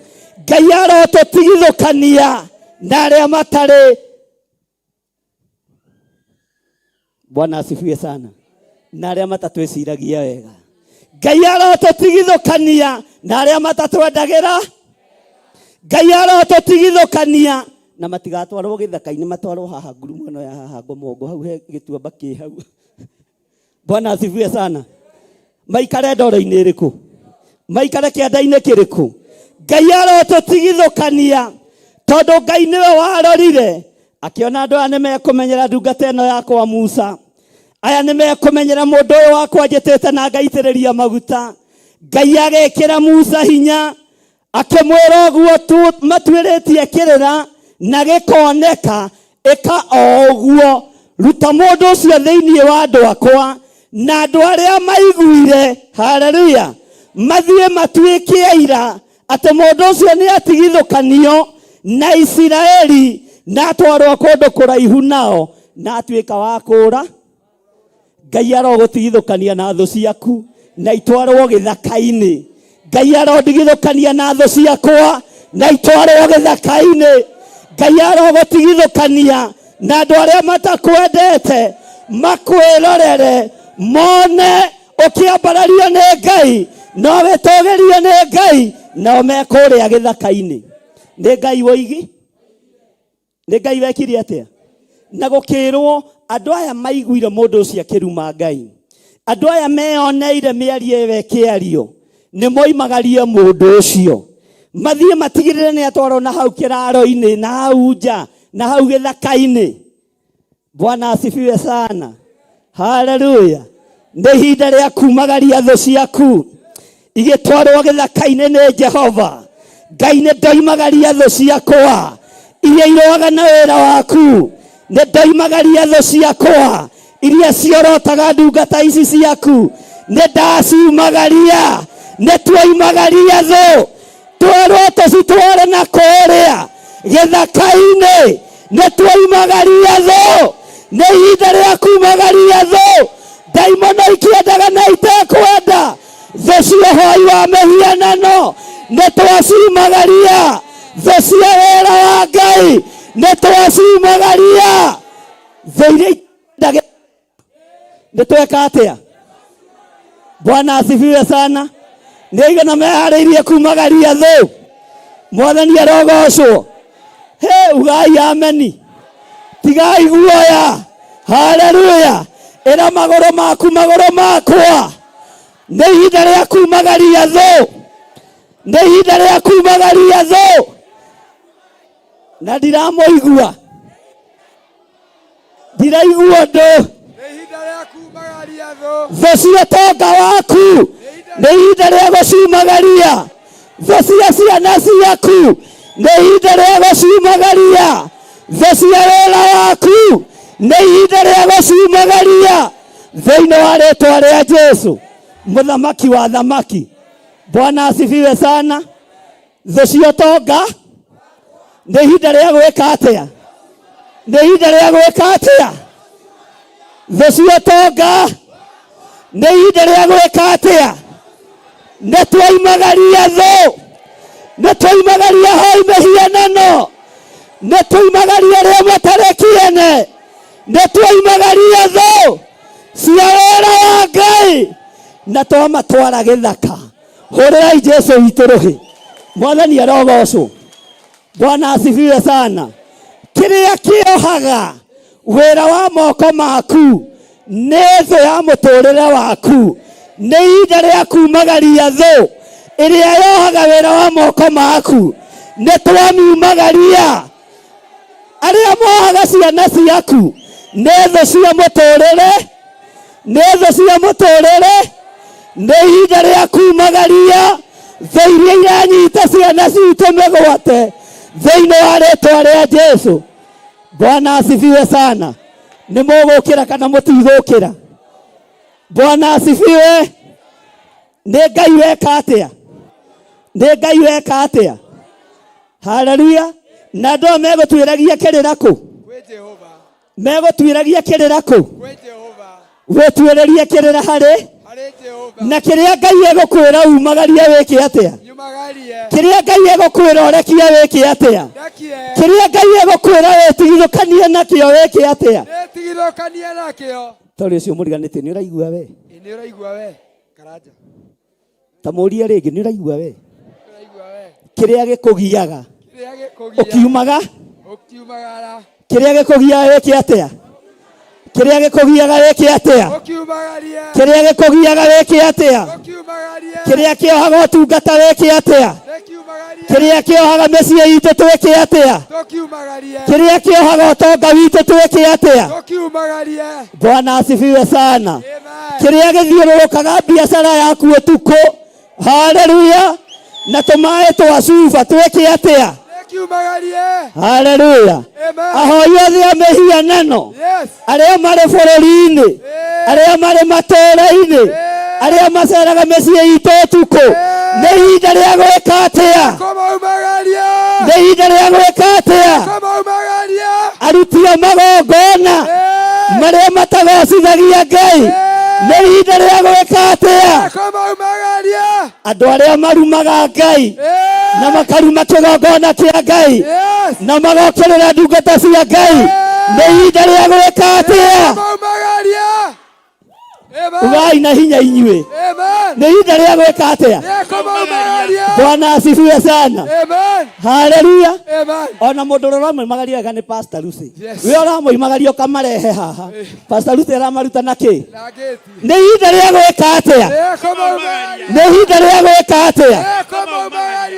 Ngai arotũtigithũkania na arĩa matarĩ. Bwana asifiwe sana. Na arĩa matatwĩciragia wega. Ngai arotũtigithũkania na arĩa matatwendagĩra. Ngai arotũtigithũkania na matigatwarwo gĩthaka-inĩ, matwarwo haha ngurumo ĩno ya haha ngomongo, hau he gĩtuamba kĩ hau. Bwana asifiwe sana. Maikare ndoro-inĩ ĩrĩkũ? Maikare kĩanda-inĩ kĩrĩkũ? Ngai arotũtigithũkania tondũ Ngai nĩwe warorire akĩona andũ aya nĩmekũmenyera ndungata ĩno yakwa Musa. Aya nĩmekũmenyera mũndũ ũyũ wakwa njĩtĩte na ngaitĩrĩria maguta. Ngai agĩkĩra Musa hinya akĩmwĩra ũguo matuĩrĩtie kĩrĩra na gĩkoneka, ĩka o ũguo, ruta mũndũ ũcio thĩinĩ wa andũ akwa na andũ arĩa maiguire, haleluya, mathiĩ matuĩke aira atĩ mũndũ ũcio nĩ atigithũkanio na Isiraeli na atwarwo kũndũ kũraihu nao na atuĩka wa kũũra. Ngai arogũtigithũkania na thũ ciaku na itwarwo gĩthaka-inĩ. Ngai arodigithũkania na thũ ciakwa na itwarwo gĩthaka-inĩ. Ngai arogũtigithũkania na andũ arĩa matakwendete makwĩrorere mone ũkĩambarario nĩ Ngai no wĩtũgĩrio nĩ Ngai no mekũrĩa gĩthaka-inĩ. Nĩ Ngai woigi? Nĩ Ngai wekire atĩa? Na gũkĩrwo andũ aya maiguire mũndũ ũcio akĩruma Ngai, andũ aya meyoneire mĩario ĩyo ĩkĩario, nĩ moimagarie mũndũ ũcio mathiĩ matigĩrĩre nĩ atwarwo na hau kĩraro-inĩ, na hau nja, na hau gĩthaka-inĩ. Bwana asifiwe sana. Haleluya. Nĩ ihinda rĩa kumagaria thũ ciaku igĩtwarwo gĩthaka-inĩ nĩ Jehova. Ngai nĩ ndoimagaria thũ ciakwa iria iroaga na wĩra waku. Nĩ ndoimagaria thũ ciakwa iria ciorotaga ndungata ici ciaku. Nĩ ndaciumagaria. Nĩ twoimagaria thũ twarwo tũcitware na kũrĩa gĩthaka-inĩ. Nĩ twoimagaria thũ. Nĩ ihinda rĩa kumagaria thũ. Daimono ikĩendaga na itekwenda, thũ cia ũhoi wa mĩhianano nĩ twaciumagaria. Thũ cia wĩra wa Ngai nĩ twaciumagaria. Thũ iria nĩ tweka atĩa? Bwana asifiwe sana. Nĩaigana meharĩirie kumagaria thũ. Mwathani arogocwo. He ugai ameni. Tigai guoya. Haleluya. Ĩra magũrũ maku magũrũ makwa. Nĩ ihinda rĩa kumagaria thũ. Nĩ ihinda rĩa kumagaria thũ. Na ndiramũigua. Ndiraigua ndũ. Thũ cia ũtonga waku. Nĩ ihinda rĩa gũcumagaria. Thũ cia ciana ciaku. Nĩ ihinda rĩa gũcumagaria. Thũ cia wĩra waku. Nĩ ihinda rĩa gũcumagaria. Thĩinĩ wa rĩĩtwa rĩa Jesũ, mũthamaki wa thamaki. Bwana asifiwe sana. Thũ cia ũtonga. Nĩ ihinda rĩa gwĩka atĩa? Nĩ ihinda rĩa gwĩka atĩa? Thũ cia ũtonga. Nĩ ihinda rĩa gwĩka atĩa? Nĩ twaimagaria thũ. Nĩ twaimagaria hoi mĩhianano. Nĩ twaimagaria arĩa matarĩ kĩene. Nĩ twaimagaria thũ cia wĩra wa Ngai. Na twamatwara gĩthaka. Hũrĩrai Jesũ witũ rũhĩ. Mwathani arogocwo. Bwana asifiwe sana. Kĩrĩa kĩohaga wĩra wa moko maku nĩ thũ ya mũtũrĩre waku. Nĩ ihinda rĩa kumagaria thũ ĩrĩa yohaga wĩra wa moko maku. Nĩ twamiumagaria. Arĩa mohaga ciana ciaku nĩ thũ cia mũtũrĩre. Nĩ thũ cia mũtũrĩre. Nĩ ihinda rĩa kumagaria thũ iria iranyita ciana citũ mĩgwate thĩinĩ wa rĩĩtwa rĩa Jesũ. Bwana asifiwe sana. Nĩ mũgũkĩra kana mũtigũkĩra? Bwana asifiwe. Nĩ Ngai weka atĩa? Nĩ Ngai weka atĩa? Haleluya. Na andũ megũtuĩragia kĩrĩra kũ? Kwĩ Jehova. Megũtuĩragia kĩrĩra kũ? Kwĩ Jehova. Wĩtuĩrĩrie kĩrĩra harĩ Jehova. Na kĩrĩa Ngai egũkwĩra umagarie wĩke atĩa? Kĩrĩa Ngai egũkwĩra ũrekie wĩke atĩa? Kĩrĩa Ngai egũkwĩra wĩtigithũkanie nakĩo wĩke atĩa? Wĩtigithũkanie nakĩo. Tondũ ũcio mũriganĩtie nĩ ũraigua we? Nĩ ũraigua we? Karanja. Ta mũrie rĩngĩ nĩ ũraigua we? Ũraigua we? Kĩrĩa gĩkũgiaga. Ũkiumaga? Ũkiumagara. Kĩrĩa gĩkũgiaga wĩke atĩa? Kĩrĩa gĩkũgiaga wĩke atĩa? Ũkiumagaria. Kĩrĩa gĩkũgiaga wĩke atĩa? Ũkiumagaria. Kĩrĩa kĩohaga ũtungata wĩke atĩa? Kĩrĩa kĩohaga mĩciĩ itũ twĩke atĩa? Ũkiumagaria. Kĩrĩa kĩohaga ũtonga witũ twĩke atĩa? Ũkiumagaria. Bwana asifiwe sana. Kĩrĩa gĩthiũrũrũkaga biacara yaku ũtukũ. Haleluya. Na tũmaĩ twa cuba twĩke atĩa? Haleluya. Ahoi othe a mĩhianano arĩa marĩ bũrũri-inĩ, arĩa marĩ matũũra-inĩ, arĩa maceraga mĩciĩ itũ ũtukũ, nĩ ihinda rĩa gwĩka atĩa? Nĩ ihinda rĩa gwĩka atĩa? Aruti a magongona marĩa matagocithagia Ngai, nĩ ihinda rĩa gwĩka atĩa? Andũ arĩa marumaga Ngai na makaruma kĩgongona kĩa Ngai na magokĩrĩra ndungata cia Ngai, nĩ ihinda rĩa gwĩka atĩa? Ugai na hinya inyuĩ. Nĩ ihinda rĩa gwĩka atĩa? Bwana asifiwe sana. Haleluya. Ona mũndũ ũramũimagaria wega nĩ Pastor Lucy. We ũramũimagaria ũkamarehe haha. Pastor Lucy aramaruta na kĩ? Nĩ ihinda rĩa gwĩka atĩa? Nĩ ihinda rĩa gwĩka atĩa?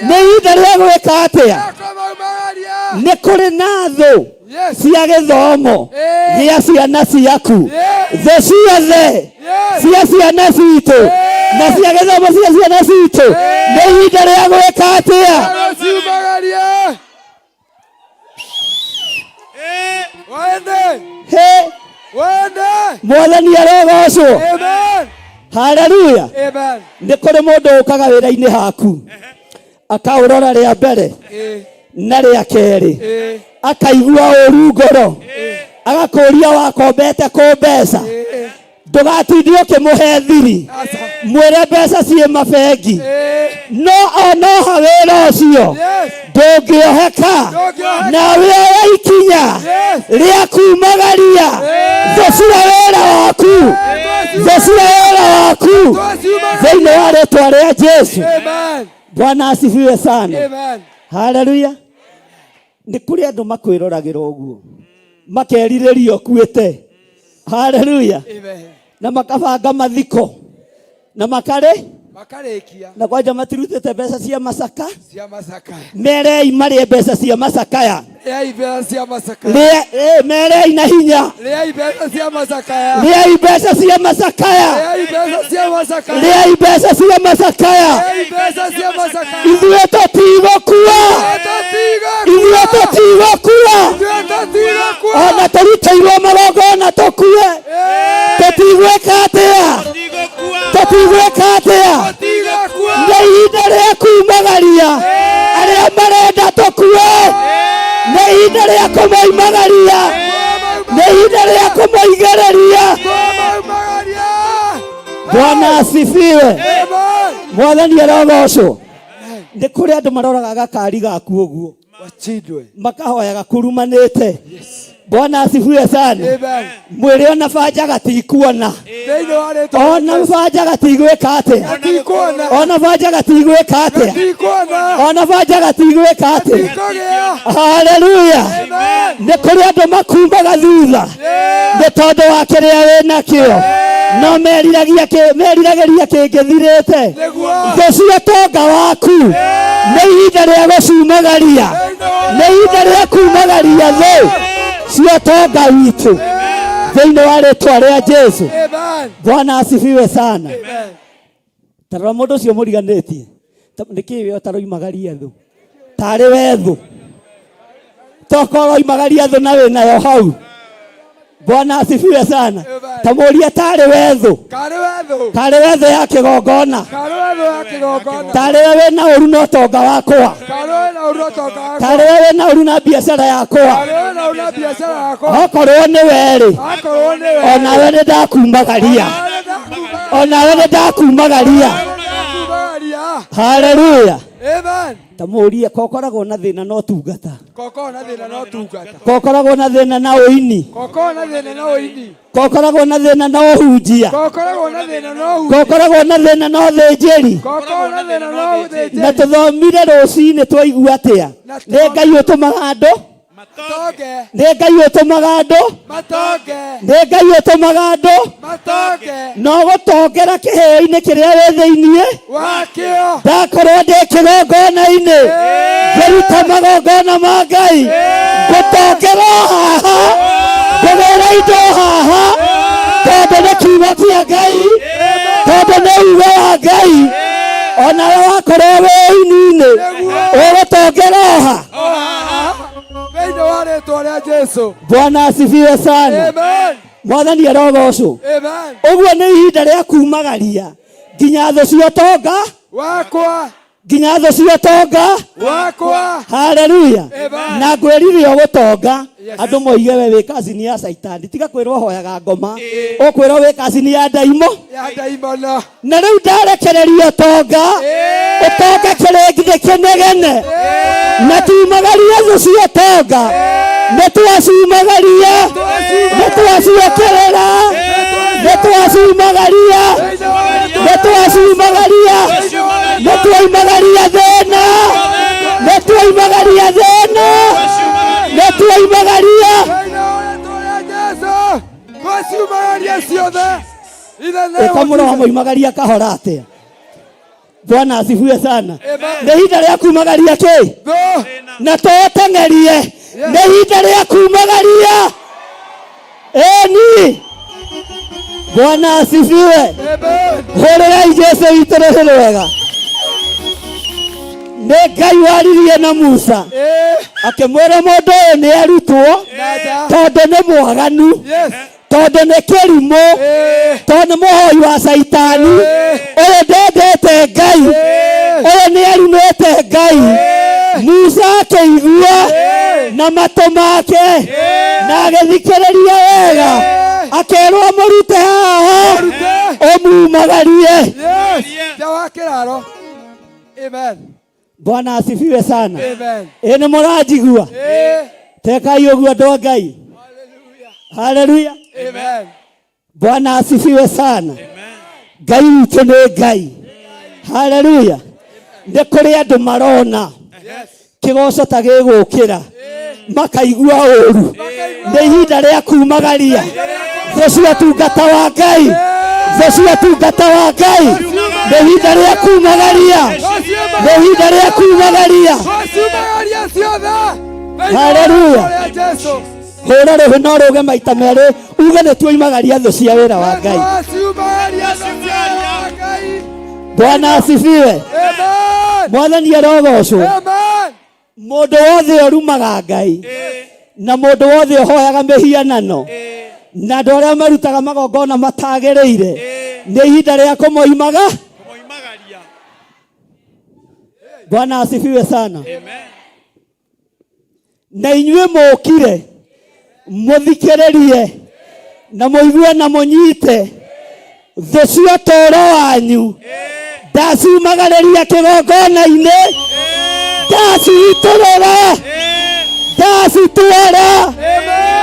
Nĩ ihinda rĩa gwĩka atĩa? Nĩ kũrĩ na thũ cia gĩthomo gĩa ciana ciaku. Thũ ciothe cia ciana citũ na cia gĩthomo cia ciana citũ, nĩ ihinda rĩa gwĩka atĩa? Mwathani arogocwo. Haleluya. Nĩ kũrĩ mũndũ ũkaga wĩra-inĩ haku akaũrora rĩa mbere na rĩa kerĩ, akaigua ũru ngoro, agakũria wakombete kũ mbeca. Ndũgatinde ũkĩmũhe thiri, mwĩre mbeca ciĩ mabengi. No onoha wĩra ũcio ndũngĩoheka, nawe oya ikinya rĩa kumagaria thũcia wĩra waku, thũcia wĩra waku thĩinĩ wa rĩĩtwa rĩa Jesu. Bwana asifiwe sana. Haleluya. Nĩ kũrĩ andũ makwĩroragĩra ũguo makerirĩria ũkuĩte. Haleluya. Na makabanga mathiko na makarĩkia na kwanja matirutĩte mbeca cia macaka merei marĩe mbeca cia macakaya merei na hinya rĩai mbeca cia macakaya rĩai mbeca cia macakaya ithuĩ tũtigũkua ona tũrutĩirwo magongona tũkue tũtigwĩka atĩa nĩ ihinda rĩa kumagaria arĩa marenda tũkue nĩ ihinda rĩa kũmoimagaria nĩ ihinda rĩa kũmoigĩrĩria. Bwana asifiwe. Mwathani arogocwo. Nĩ kũrĩ andũ maroraga gakari gaku ũguo makahoyaga kurumanĩte. Bwana asifiwe sana. Mwĩrĩ ona banja gatikuona ona banja gatigwĩka atĩa ona banja gatigwĩka atĩa ona banja gatigwĩka atĩa. Haleluya. Nĩ kũrĩ andũ makumbaga thutha nĩ tondũ wa kĩrĩa wĩnakĩo no meriragĩria kĩngĩthirĩte. Thũcia tonga waku nĩ ihinda rĩa gũcumagaria nĩ ihinda rĩa kumagaria thũ cia tonga witũ thĩinĩ wa rĩĩtwa rĩa Jesu. Bwana asifiwe sana. Tarora mũndũ ũcio mũriganĩtie nĩkĩ we ũtaroimagaria thũ tarĩ we thũ tokorwo oimagaria thũ na wĩnayo hau. Bwana asifiwe sana. Tamuria tarĩ we thũ tarĩ we thũ ya kĩgongona tarĩ we wĩna ũru na ũtonga wakwa tarĩ we wĩna ũru na biacara yakwa okorwo nĩ werĩ onawe nĩ ndakumagaria onawe nĩ ndakumagaria. Haleluya. Tamuria kokoragwo na thĩna no tungata kokoragwo na thĩna na ũini kokoragwo na thĩna na ũhunjia kokoragwo na thĩna na ũthĩnjĩri na tũthomire rũcinĩ twaigua atĩa nĩ Ngai ũtũmaga andũ nĩ Ngai ũtũmaga andũ no gũtongera kĩheo-inĩ kĩrĩa wĩ thĩinĩ wakĩo. Ndakorwo ndĩ kĩgongona-inĩ ngĩruta magongona ma Ngai ngũtongera haha ngũgĩra indo haha tondũ nĩ kiugo kĩa Ngai tondũ nĩ uge wa Ngai. Onawe wakorwo wĩ ũini-inĩ ũgũtongera haha. Bwana asifiwe sana. Mwathani arogocwo. Ũguo nĩ ihinda rĩa kumagaria nginya thũ cia tonga wakwa nginya thũ cia tonga wakwa. Haleluya. Na ngwĩrire ũgũtonga andũ moige we wĩ kazini ya Saitani tiga kwĩrwo hoyaga ngoma ũkwĩrwo wĩ kazini ya ndaimo na rĩu ndarekererio tonga ũtonga kĩrĩngithĩ kĩnegene na tumagaria thũ cia tonga nĩtwacumagaria nĩtwaciĩkĩrĩra nĩtwacumagaria nĩtwaimagaria thĩna ũkamũra wa moimagaria kahora atĩa. Bwana asifiwe sana. Nĩ ihinda rĩa kumagaria kĩ na tũteng'erie nĩ ihinda rĩa kumagaria eni. Bwana asifiwe. Hũrĩrai Jesu witũ rũhĩ rwega. Nĩ Ngai waririe na Musa akĩmwĩra mũndũ ũyũ nĩ arutwo tondũ nĩ mwaganu tondũ nĩ kĩrimũ tondũ nĩ mũhoi wa Saitani ũyũ ndendete Ngai ũyũ nĩ arumĩte Ngai. Musa akĩigua na matũ make na agĩthikĩrĩria wega akĩrwo mũrute haha ũmumagarie. Bwana asifiwe sana. Nĩ mũranjigua tekai ũguo andũ a Ngai. Haleluya. Amen. Bwana asifiwe sana. Ngai witũ nĩ Ngai. Haleluya. Nĩ kũrĩ andũ marona kĩgoco ta gĩgũkĩra makaigua ũru. Nĩ ihinda rĩa kumagaria thũ cia ũtungata wa Ngai. Thũ cia ũtungata wa Ngai. Nĩ ihinda rĩa kumagaria. Nĩ ihinda rĩa kumagaria. Haleluya. Hũra rũhĩ no rũge maita merĩ uge nĩ tuoimagaria thũ cia wĩra wa Ngai. Bwana asifiwe. Mwathani arogocwo. Mũndũ wothe ũrumaga Ngai na mũndũ wothe ũhoyaga mĩhianano na andũ arĩa marutaga magongona matagĩrĩire nĩ ihinda rĩa kũmoimagaria. Bwana asifiwe sana. Na inyuĩ mũkire mũthikĩrĩrie na mũigue na mũnyite thũ cia ũtũũro wanyu ndaciumagĩrĩria kĩgongona-inĩ ndacitũrũra ndacitwara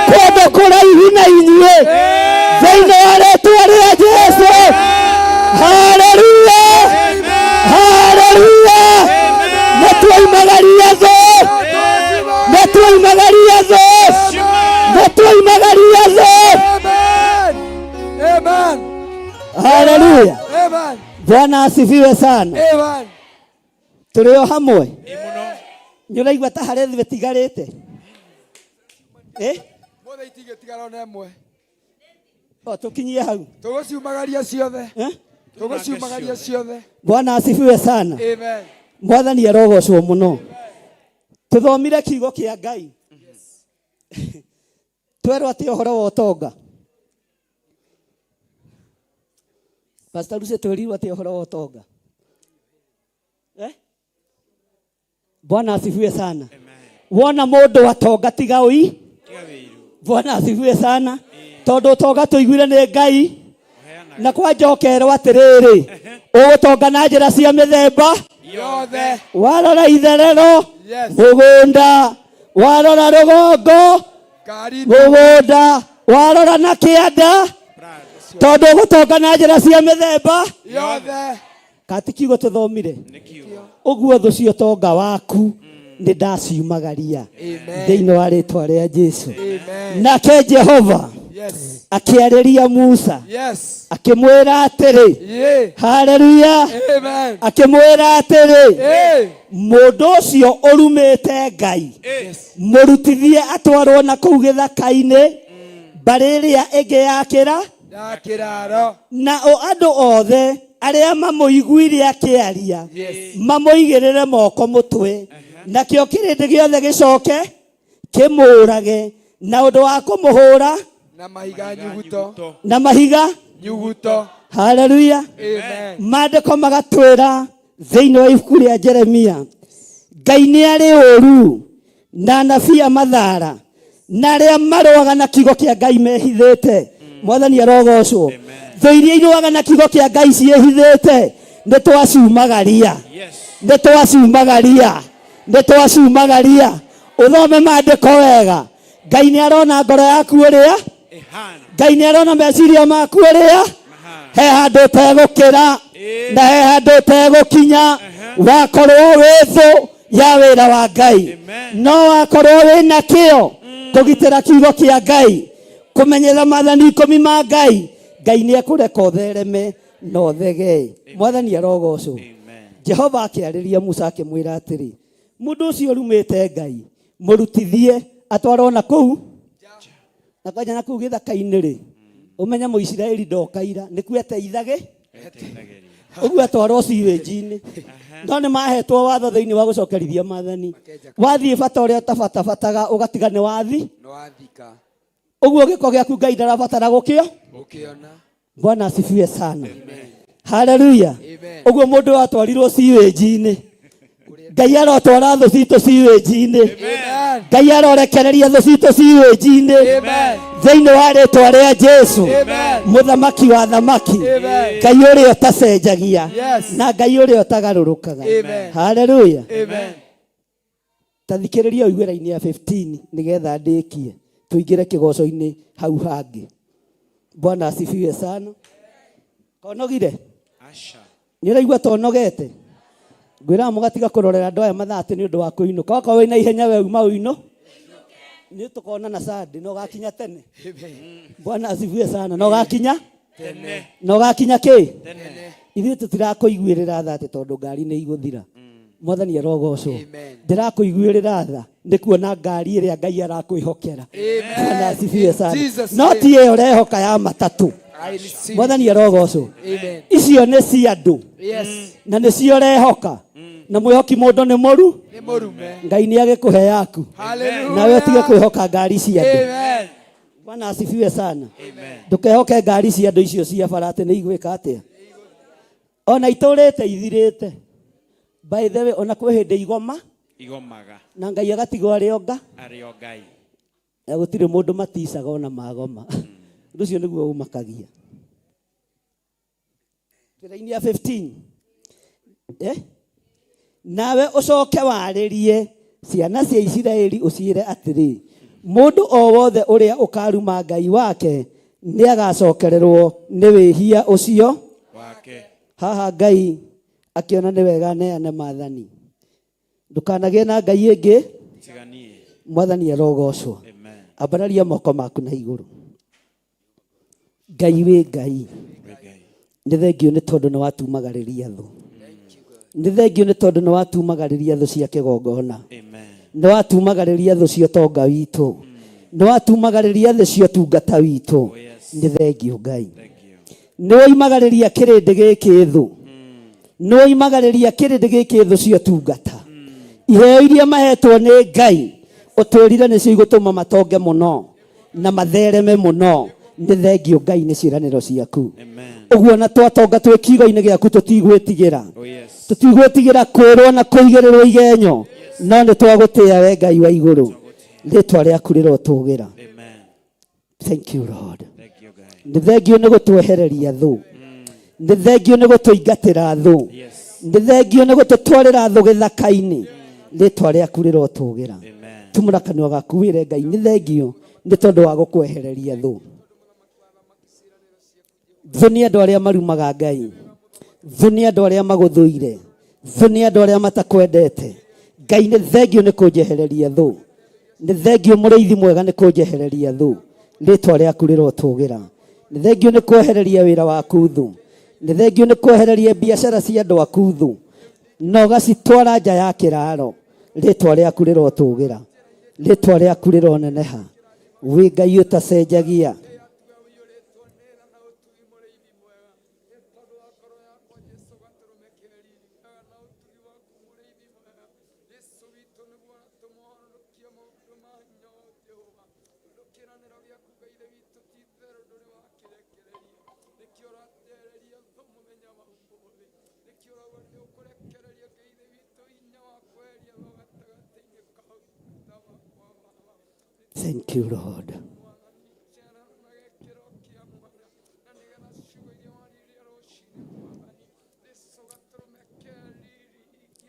kũndũ kũraihu na inyuĩ thĩinĩ wa rĩĩtwa rĩa Jesũ. Haleluya. Haleluya. Nĩtwoimagaria thũ. Nĩtwoimagaria thũ. Nĩtwoimagaria thũ. Amen. Haleluya. Amen. Bwana asifiwe sana. Amen. Tũrĩ o hamwe. Nĩ ũraigua ta harĩ thĩ bĩtigarĩte. Mothe itigĩtigara na ĩmwe. Tũkinyie hau. Tũgũciumagaria ciothe. Tũgũciumagaria ciothe. Bwana asifiwe sana. Amen. Mwathani arogocwo mũno. Tũthomire kiugo kĩa Ngai. Twerwo atĩ ũhoro wa ũtonga. Pastor Lucy twĩrirwo atĩ ũhoro wa ũtonga. Bwana asifiwe sana. Wona mũndũ atonga tiga ũi. Bwana asifiwe sana. Tondũ ũtonga tũiguire nĩ Ngai. Na kwanjokerwo atĩrĩrĩ ũgũtonga na njĩra cia mĩthemba yothe. Warora itherero mũgũnda, warora rũgongo mũgũnda, warora na kĩanda, tondũ ũgũtonga na njĩra cia mĩthemba yothe. Kati kiugo tũthomire ũguo thũ cia ũtonga waku nĩ ndaciumagaria thĩinĩ wa rĩĩtwa rĩa Jesũ. Nake Jehova akĩarĩria Musa akĩmwĩra atĩrĩ, haleluya, akĩmwĩra atĩrĩ, mũndũ ũcio ũrumĩte Ngai mũrutithie atwarwo na kũu gĩthaka-inĩ mbarĩ ĩrĩa ĩngĩ ya kĩraro, na andũ othe arĩa mamũiguire akĩaria mamũigĩrĩre moko mũtwe, nakĩo kĩrĩndĩ gĩothe gĩcoke kĩmũũrage na ũndũ wa kũmũhũra na mahiga nyuguto. Haleluya. Maandĩko magatwĩra thĩinĩ wa ibuku rĩa Jeremia, Ngai nĩ arĩ ũũru na anabii a mathaara na arĩa marũaga na kiugo kĩa Ngai mehithĩte. Mwathani arogocwo. Thũ iria irũaga na kiugo kĩa Ngai ciĩhithĩte nĩ twaciumagaria. Nĩ twaciumagaria. Nĩ twaciumagaria. Ũthome maandĩko wega. Ngai nĩ arona ngoro yaku ũrĩa. Ngai nĩ arona meciria maku ũrĩa. He handũ ũtegũkĩra na he handũ ũtegũkinya. Wakorwo wĩ thũ ya wĩra wa Ngai, no wakorwo wĩna kĩo kũgitĩra kiugo kĩa Ngai, kũmenyerera maathani 10 ma Ngai, Ngai nĩ ekũreka ũthereme na ũthege. Mwathani arogocwo. Jehova akĩarĩria Musa akĩmwĩra atĩrĩ, mũndũ ũcio ũrumĩte Ngai mũrutithie atwarwo na kũu na kwanja na kũu gĩthaka-inĩ rĩ, ũmenye Mũisiraeli ndokaira nĩkuo eteithage ũguo atwarwo siwĩnji-inĩ. No nĩ mahetwo watho thĩinĩ wa gũcokerithia maathani. Wathiĩ bata ũrĩa ũtabatabataga ũgatiga nĩ wathi ũguo gĩko gĩaku Ngai ndarabatara gũkĩona. Bwana asifiwe sana. Haleluya. Ũguo mũndũ watwarirwo siwĩnji-inĩ, Ngai arotwara thũ citũ siwĩnji-inĩ. Ngai arorekereria thũ citũ siwĩnji-inĩ thĩinĩ wa rĩĩtwa rĩa Jesũ, mũthamaki wa thamaki, Ngai ũrĩa ũtacenjagia na Ngai ũrĩa ũtagarũrũkaga. Haleluya. Tathikĩrĩria ũigĩra-inĩ ya 15 nĩgetha ndĩkie tũingĩre kĩgoco-inĩ hau hangĩ. Bwana asifiwe sana. Konogire nĩ ũraigua tonogete ngwĩra mũgatiga kũrorera andũ aya mathaa atĩ nĩ ũndũ wa kũinũka okorwo wĩna ihenya we uma ũinũ nĩ tũkonana Sunday na ũgakinya tene. Bwana asifiwe sana. Na ũgakinya tene na ũgakinya kĩ tene. Ithuĩ tũtirakũiguĩrĩra tha atĩ tondũ ngari nĩ igũthira. Mwathani arogocwo. Ndirakũiguĩrĩra tha nĩ kuona ngari ĩrĩa Ngai arakwĩhokera. Bwana asifiwe sana. No ti ĩyo ũrehoka ya matatũ. Mwathani arogocwo. Icio nĩ cia andũ na nĩ cio ũrehoka na mwĩhoki mũndũ nĩ mũru. Ngai nĩ agĩkũhe yaku nawe ũtige kwĩhoka ngari cia andũ. Bwana asifiwe sana. Ndũkehoke ngari cia andũ icio cia bara atĩ nĩ igwĩka atĩa. Ona itũrĩte ithirĩte. By the way, ona kwĩ hĩndĩ igomaga na Ngai agatigwo arĩ Ngai. Gũtirĩ mũndũ maticaga ona magoma. Ũndũ ũcio nĩguo ũmakagia. Njĩra-inĩ ya 15 nawe ũcoke warĩrie ciana cia Isiraeli ũciĩre atĩrĩ, mũndũ o wothe ũrĩa ũkaruma Ngai wake nĩ agacokererwo nĩ wĩhia ũcio wake. Haha Ngai akiona nĩ wega neane maathani. Ndũkanagĩe na ngai ĩngĩ tiganie. Mwathani arogocwo. Ambararia moko maku na igũrũ. Ngai wĩ Ngai. Nĩ thengio nĩ tondũ nĩ watumagĩrĩria thũ. Nĩ thengio nĩ tondũ nĩ watumagĩrĩria thũ cia kĩgongona. Nĩ watumagĩrĩria thũ cia ũtonga witũ. Nĩ watumagĩrĩria thũ cia ũtungata witũ. Nĩ thengio Ngai. Nĩ woimagĩrĩria kĩrĩndĩ gĩkĩ thũ. Nĩ woimagĩrĩria kĩrĩndĩ gĩkĩ thũ cia ũtungata. Iheo iria mahetwo nĩ Ngai ũtwĩrire nĩcio igũtũma matonge mũno na mathereme mũno. Nĩ thengio Ngai nĩ ciĩranĩro ciaku. Ũguo na twatonga twĩ kiugo-inĩ gĩaku tũtigwĩtigĩra. Tũtigwĩtigĩra kwĩrwo na kũigĩrĩrwo igenyo. No nĩ twagũtĩĩa we Ngai wa igũrũ. Rĩĩtwa rĩaku rĩrotũgĩra. Thank you Lord. Nĩ thengio nĩ gũtwehereria thũ. Nĩ thengio nĩ gũtũingatĩra thũ. Nĩ thengio nĩ gũtũtwarĩra thũ gĩthaka-inĩ. Rĩĩtwa rĩaku rĩrotũgĩra. Tumũra kanua gaku wĩre Ngai nĩ thengio nĩ tondũ wa gũkwehereria thũ. Thũ nĩ andũ arĩa marumaga Ngai. Thũ nĩ andũ arĩa magũthũire. Thũ nĩ andũ arĩa matakwendete. Ngai nĩ thengio nĩ kũnjehereria thũ. Nĩ thengio mũrĩithi mwega nĩ kũnjehereria thũ. Rĩĩtwa rĩaku rĩrotũgĩra. Nĩ thengio nĩ kwehereria wĩra waku thũ. Nĩ thengio nĩ kwehereria biacara cia andũ aku thũ. Na ũgacitwara nja ya kĩraro. Rĩĩtwa rĩaku rĩrotũgĩra. Rĩĩtwa rĩaku rĩroneneha. Wĩ Ngai ũtacenjagia. Thank you Lord.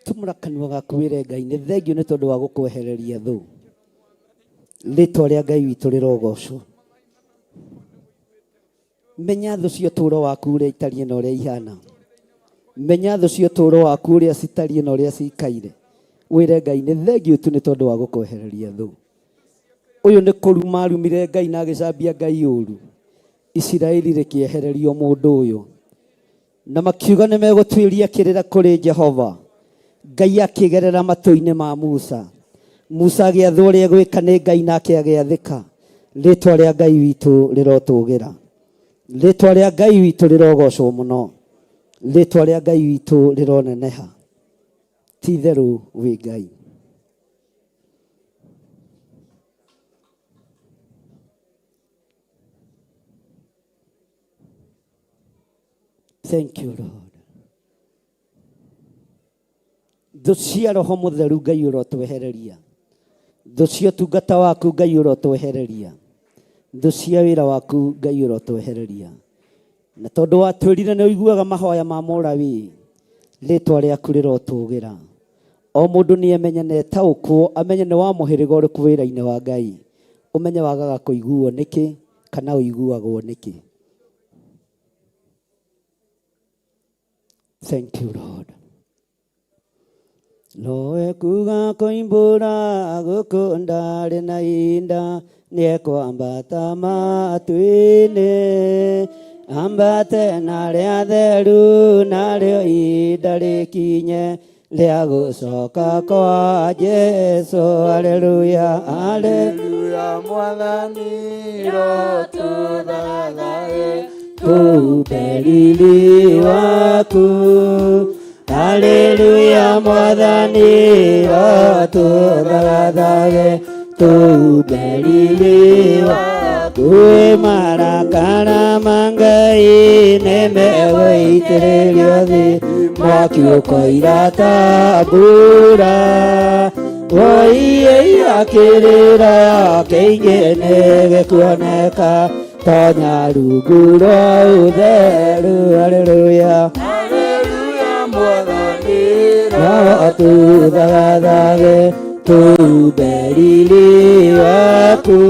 Tumũra kanua gaku wĩre Ngai nĩ thengio nĩ tondũ wa gũkwehereria thũ. Rĩĩtwa rĩa Ngai witũ rĩrogocwo. Menya thũ cia ũtũũro waku ũrĩa itariĩ na ũrĩa ihana. Menya thũ cia ũtũũro waku ũrĩa citariĩ na ũrĩa cikaire. Wĩre Ngai nĩ thengio tu nĩ tondũ wa gũkwehereria thũ. Ũyũ nĩ kũruma arumire Ngai na agĩcambia Ngai ũru. Isiraeli rĩkĩehererio mũndũ ũyũ. Na makiuga nĩ megũtuĩria kĩrĩra kũrĩ Jehova. Ngai akĩgerera matũ-inĩ ma Musa. Musa agĩathwo ũrĩa egwĩka nĩ Ngai nake agĩathĩka. Rĩĩtwa rĩa Ngai witũ rĩrotũgĩra. Rĩĩtwa rĩa Ngai witũ rĩrogocwo mũno. Rĩĩtwa rĩa Ngai witũ rĩroneneha. Ti itherũ wĩ Ngai. Thank you Lord. Thũ cia Roho Mũtheru Ngai ũrotwehereria. Thũ cia ũtungata waku Ngai ũrotwehereria. Thũ cia wĩra waku Ngai ũrotwehereria. Na tondũ watwĩrire nĩ ũiguaga mahoya ma Mũlawii. Rĩĩtwa rĩaku rĩrotũgĩra. O mũndũ nĩ emenye na etaũkwo amenye nĩ wa mũhĩrĩga ũrĩkũ wĩra-inĩ wa Ngai. Ũmenye wagaga kũiguo nĩkĩ kana ũiguagwo nĩkĩ. Thank you, Lord. Loe kuga koimbura gukunda rina inda nieko ambata matuine ambate naria theru nario inda rikinye ria gucoka kwa Jesu. Haleluya, haleluya. Mwathani rotuthathage tuberili waku. Haleluya, Mwathani rotuthathage tuberili waku. Marakara mangai nemegoitĩrĩrio thĩ mwaki ũkoira tambura. Woi akĩrĩra kĩingĩ nĩgĩkuoneka tonya rungu rwa ũtheru. Haleluya, haleluya. Mwathani rotuthathage tuberili waku.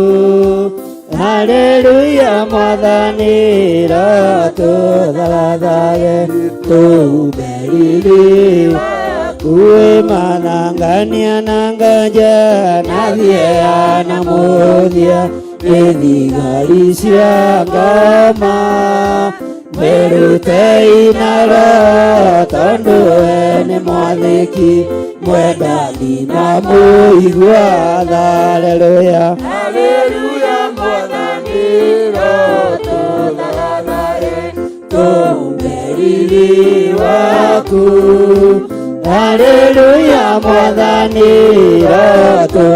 Haleluya, Mwathani rotuthathage tuberili waku. Manangania na nganja na thiea na muthia nĩ thigari cia ngoma merute inara tondũ we nĩ mwathĩki mwendani na mũiguatha. Haleluya, haleluya. Mwathani rotuthathage tuberili waku. Haleluya, Mwathani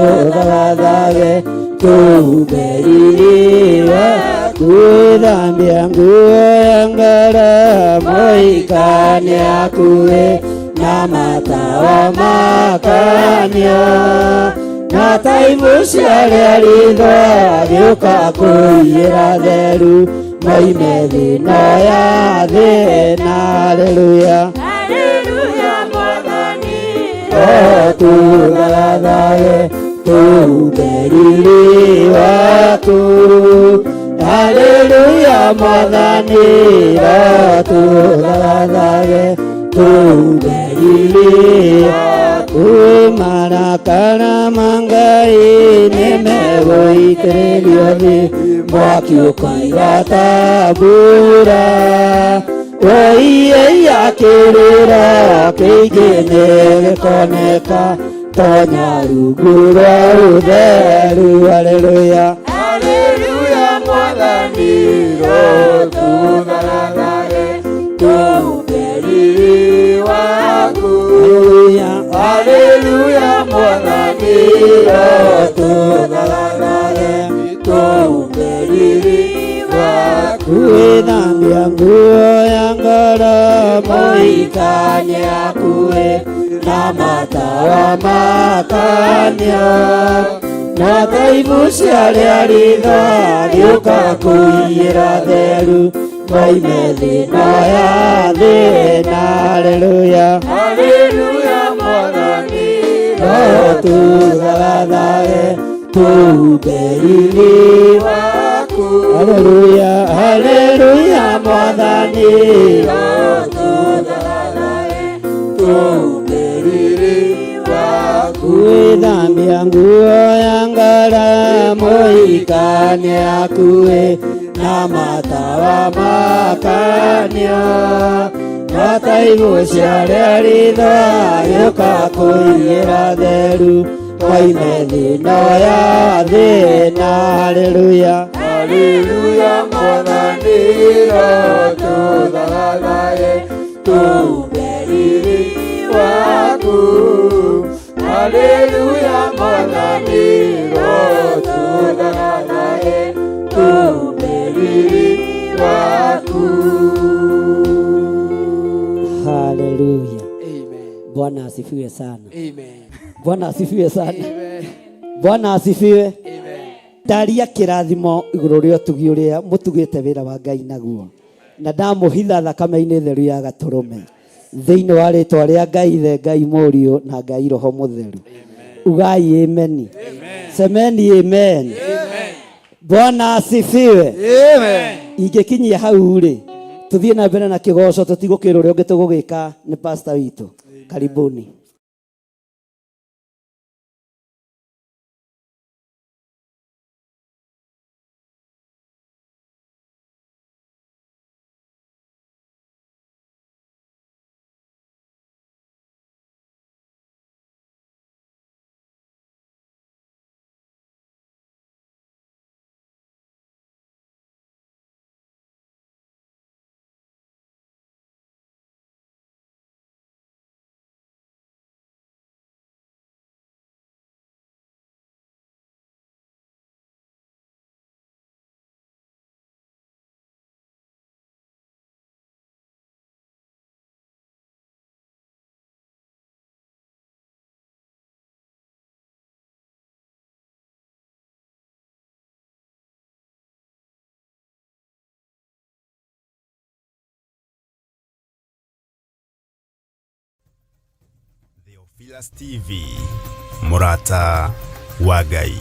rotuthathage tuberili waku. Thambia nguo ya ngaramo ikane akuĩ na matawa makania na taimu ciarĩa ritho gĩũka kũiyĩra theru moime thĩno ya thĩna. Haleluya, haleluya. Mwathani rotuthathage tuberili waku. Haleluya, Mwathani rotuthathage tuberili waku. Marakara mangai nemegoitĩrĩrio thĩ mwaki ũkoira tambura. Woi akĩrĩra kĩingĩ nĩgĩkoneka tonya rungu rwa ũtheru. Haleluya, haleluya. Mwathani rotuthathage tuberili waku. Haleluya, haleluya. Mwathani rotuthathage tuberili waku. Thambia nguo ya ngaramo ikane akuĩ na matawa makania na taimu ciarĩa ritho gĩũka kũiyĩra theru moime thĩno ya thĩna. Haleluya, haleluya. Mwathani rotuthathage tuberili waku. Haleluya, haleluya. Mwathani rotuthathage tuberili waku. Thambia nguo ya ngaramo ikane akuĩ na matawa makania na taimu ciarĩa ritho gĩũka kũiyĩra theru moime thĩno ya thĩna. Haleluya, haleluya. Mwathani rotuthathage tuberili waku. Haleluya, Mwathani rotuthathage tuberili waku. Haleluya, amen. Bwana asifiwe sana. Amen. Bwana asifiwe sana. Amen. Bwana asifiwe. Amen. Ndaria kĩrathimo igũrũ rĩa ũtugi ũrĩa mũtugĩte wĩra wa Ngai naguo na ndamũhitha thakame-inĩ theru ya Gatũrũme thĩinĩ wa rĩtwa rĩa Ngai Ithe, Ngai Mũriũ na Ngai Roho Mũtheru. Ugai amen. Semeni amen. Bwana asifiwe. Amen. Ingĩkinyia hau rĩ tuthie na mbere na kigoco tutigukira uria ungi tugugika ni pastor witu. Karibuni. Theophilus TV, Murata wa Ngai.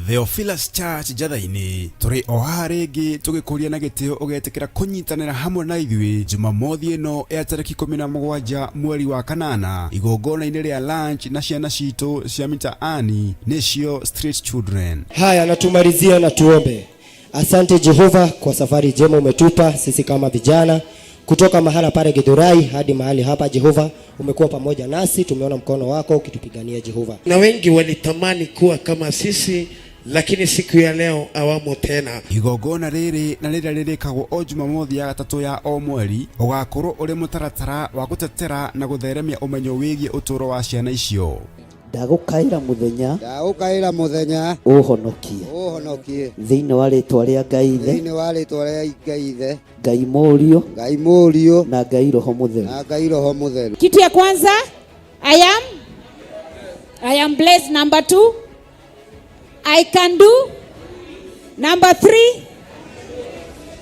Theophilus Church Jathaini turi oharegi tugikuria na gitio ugetekera kunyitanira hamwe na ithui Jumamothi ino ya tariki 17 mweri wa kanana igongona-ini ria lunch na ciana citu cia mitaani nicio street children. Haya, natumalizia na tuombe. Asante Jehova kwa safari njema umetupa sisi kama vijana kutoka mahala pale Githurai hadi mahali hapa. Jehova, umekuwa pamoja nasi, tumeona mkono wako ukitupigania Jehova. Na wengi walitamani kuwa kama sisi, lakini siku ya leo awamo tena. Igongona riri na rira ririkagwo o Jumamothi ya gatatu ya o mweri ugakorwo uri mutaratara wa gutetera na gutheremia umenyo wigie uturo wa ciana icio. Ndagukaira muthenya uhonokie thiini wa ritwa ria Ngai ithe Ngai Murio na Ngai Roho Mutheru. Kitu ya kwanza, I am blessed. Number 2, I can do. Number 3,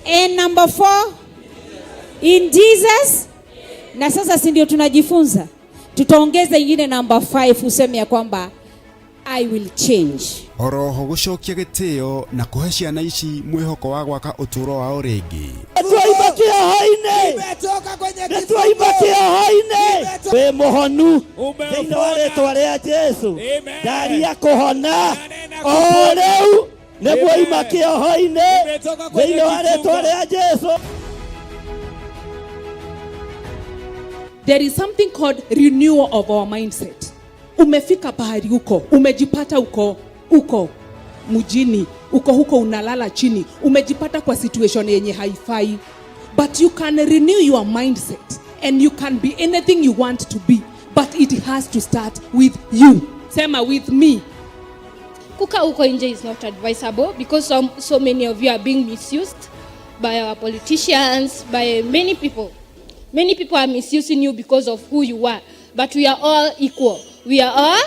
and number 4, in Jesus. Na sasa si ndio tunajifunza, tutaongeza ingine number 5 useme ya kwamba I will change. Oroho gucokia gitio na kuhe ciana ici mwihoko wa gwaka uturo wao ringi. Twaibakia haine, nimetoka kwenye twaibakia haine, we muhonu thiini wa ritwa ria Jesu ndari ya kuhona o riu niguo imakia haine thiini wa ritwa ria Jesu. There is something called renewal of our mindset. Umefika pahali uko, umejipata uko mjini, uko huko unalala chini, umejipata kwa situation yenye haifai. But you can renew your mindset and you can be anything you want to be, but it has to start with you. Sema with me. Kuka uko nje is not advisable because so many of you are being misused by our politicians, by many people. Many people are misusing you because of who you are, but we are all equal. We are all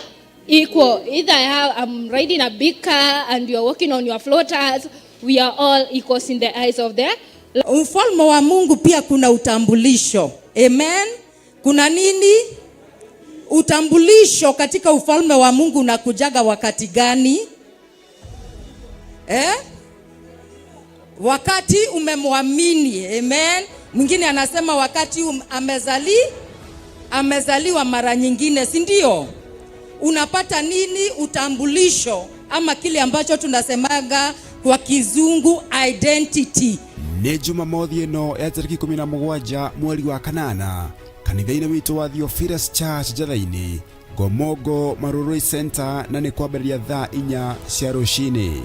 equal. Either I'm riding a big car and you are walking on your floaters, we are all equals in the eyes of the Ufalme wa Mungu pia kuna utambulisho. Amen. Kuna nini? Utambulisho katika ufalme wa Mungu unakujaga wakati gani? Wakati umemwamini. Amen. Mwingine anasema wakati amezaliwa mara nyingine, si ndio? Unapata nini? Utambulisho, ama kile ambacho tunasemaga kwa kizungu identity. Ni Jumamothi ino ya tariki 17 mweri wa kanana kanitha-ini witu wa Theophilus Church Jathaini Gomogo Marurui Center, na ni kwambereria thaa 4 cia rucini.